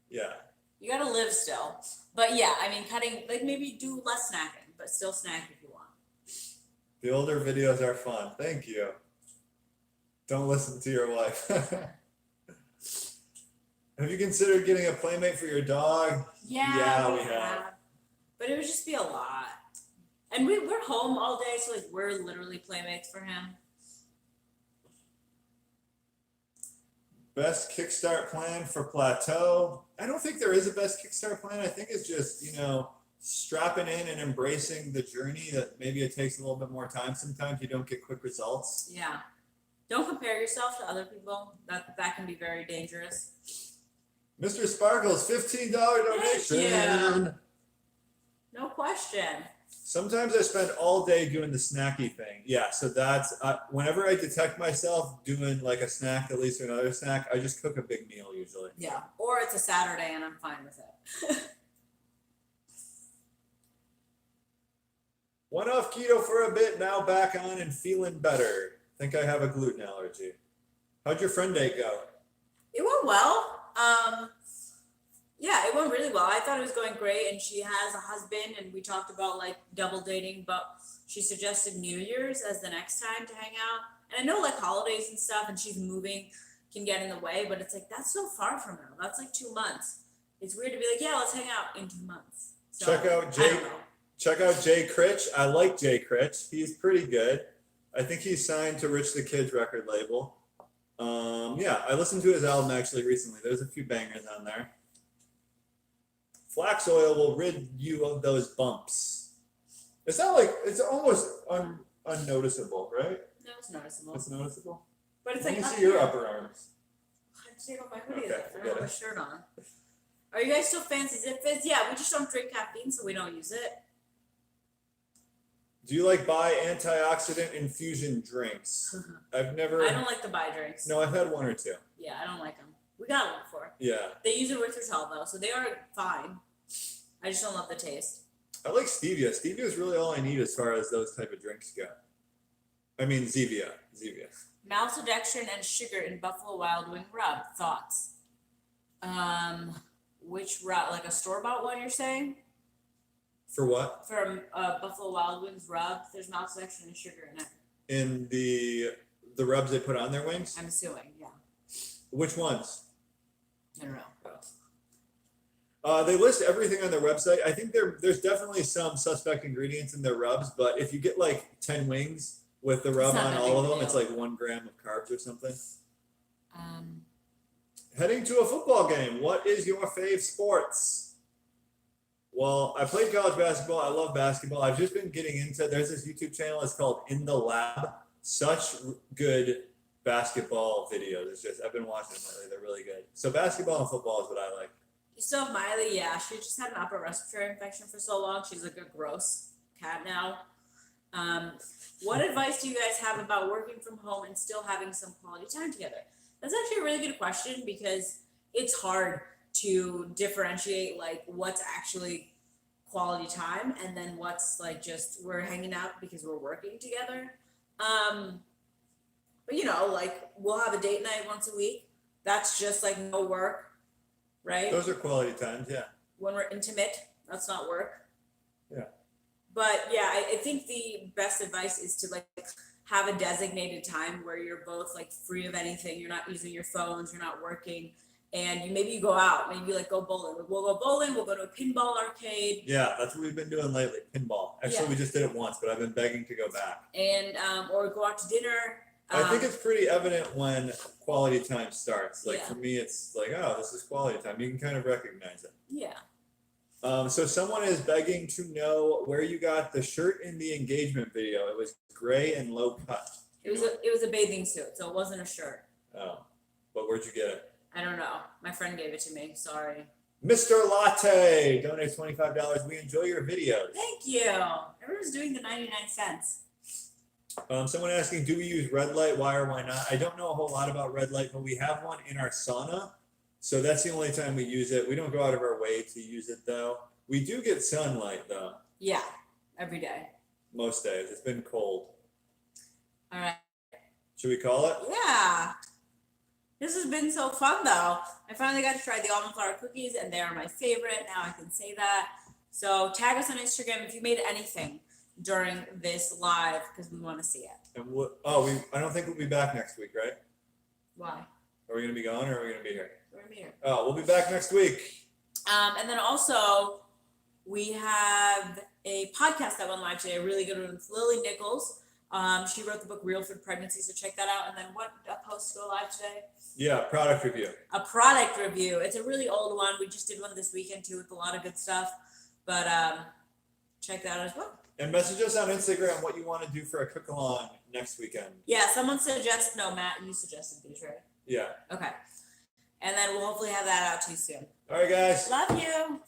Yeah. You got to live still. But yeah, I mean, cutting, like, maybe do less snacking, but still snack if you want. The older videos are fun. Thank you. Don't listen to your wife. Have you considered getting a playmate for your dog? Yeah, we have. But it would just be a lot. And we're home all day, so like we're literally playmates for him. Best Kickstart plan for plateau? I don't think there is a best Kickstart plan. I think it's just, strapping in and embracing the journey, that maybe it takes a little bit more time. Sometimes you don't get quick results. Yeah. Don't compare yourself to other people. That can be very dangerous. Mr. Sparkles, $15 donation. Yeah. No question. Sometimes I spend all day doing the snacky thing. Yeah, so that's whenever I detect myself doing like a snack that leads to another snack, I just cook a big meal usually. Yeah, or it's a Saturday and I'm fine with it. Went off keto for a bit, now back on and feeling better. Think I have a gluten allergy. How'd your friend date go? It went well. Yeah, it went really well. I thought it was going great, and she has a husband, and we talked about like double dating, but she suggested New Year's as the next time to hang out. And I know like holidays and stuff, and she's moving can get in the way, but it's like, that's so far from now. That's like 2 months. it's weird to be like, yeah, let's hang out in 2 months. So, Check out I Jay. don't know. Check out Jay Critch. I like Jay Critch. He's pretty good. I think he's signed to Rich the Kid's record label. Yeah, I listened to his album actually recently. There's a few bangers on there. Flax oil will rid you of those bumps. It's not like it's almost unnoticeable, right? No, it's noticeable. It's noticeable. But it's Let like me up see your here. upper arms. I just take off my hoodie. Okay, I don't forget have a it. shirt on. Are you guys still fancy Zip Fizz? Yeah, we just don't drink caffeine, so we don't use it. Do you like buy antioxidant infusion drinks? I've never. I don't like the buy drinks. No, I've had one or two. Yeah, I don't like them. We got one before. Yeah. They use erythritol though, so they are fine. I just don't love the taste. I like stevia. Stevia is really all I need as far as those type of drinks go. I mean, Zevia. Maltodextrin and sugar in Buffalo Wild Wing rub. Thoughts? Which rub? Like a store-bought one, you're saying? For what? For Buffalo Wild Wings rub, there's maltodextrin and sugar in it. In the rubs they put on their wings? I'm assuming, yeah. Which ones? I don't know. They list everything on their website. I think there's definitely some suspect ingredients in their rubs, but if you get like 10 wings with the rub not on that all of big a them, it's deal. like 1 gram of carbs or something. Um, Heading to a football game. What is your fave sports? Well, I played college basketball. I love basketball. I've just been getting into. There's this YouTube channel. It's called In the Lab. Such good basketball videos. It's just I've been watching them lately. They're really good. So basketball and football is what I like. you still have Miley, yeah. She just had an upper respiratory infection for so long. She's like a gross cat now. What advice do you guys have about working from home and still having some quality time together? That's actually a really good question because it's hard to differentiate like what's actually quality time and then what's like just we're hanging out because we're working together. But you know, like we'll have a date night once a week. That's just like no work, right? Those are quality times, yeah. When we're intimate, that's not work. Yeah. But yeah, I think the best advice is to like have a designated time where you're both like free of anything. You're not using your phones, you're not working, and you go out, maybe like go bowling. We'll go bowling, we'll go to a pinball arcade. Yeah, that's what we've been doing lately, pinball. Actually, Yeah. we just did it once, but I've been begging to go back. And or go out to dinner. I think it's pretty evident when quality time starts. Like Yeah. for me, it's like, oh, this is quality time. You can kind of recognize it. yeah. So someone is begging to know where you got the shirt in the engagement video. It was gray and low cut. It was a bathing suit, so it wasn't a shirt. Oh, but where'd you get it? I don't know. My friend gave it to me. Sorry. Mr. Latte donates $25. We enjoy your videos. Thank you. Everyone's doing the 99 cents. Someone asking, do we use red light? Why or why not? I don't know a whole lot about red light, but we have one in our sauna. So that's the only time we use it. We don't go out of our way to use it though. We do get sunlight though. Yeah, every day. Most days. It's been cold. All right. Should we call it? Yeah. This has been so fun though. I finally got to try the almond flour cookies and they are my favorite. Now I can say that. So tag us on Instagram if you made anything during this live because we want to see it. And I don't think we'll be back next week, right? Why? Are we going to be gone or are we going to be here? We're gonna be here. Oh, we'll be back next week. And then also we have a podcast that went live today, a really good one with Lily Nichols. She wrote the book Real Food Pregnancy, so check that out. And then what posts go live today? Yeah, product review. A product review. It's a really old one. We just did one this weekend too with a lot of good stuff. But check that out as well. And message us on Instagram what you want to do for a cook-along next weekend. Yeah, someone suggested, no, Matt, you suggested these, right? Yeah. Okay. And then we'll hopefully have that out too soon. All right, guys. Love you.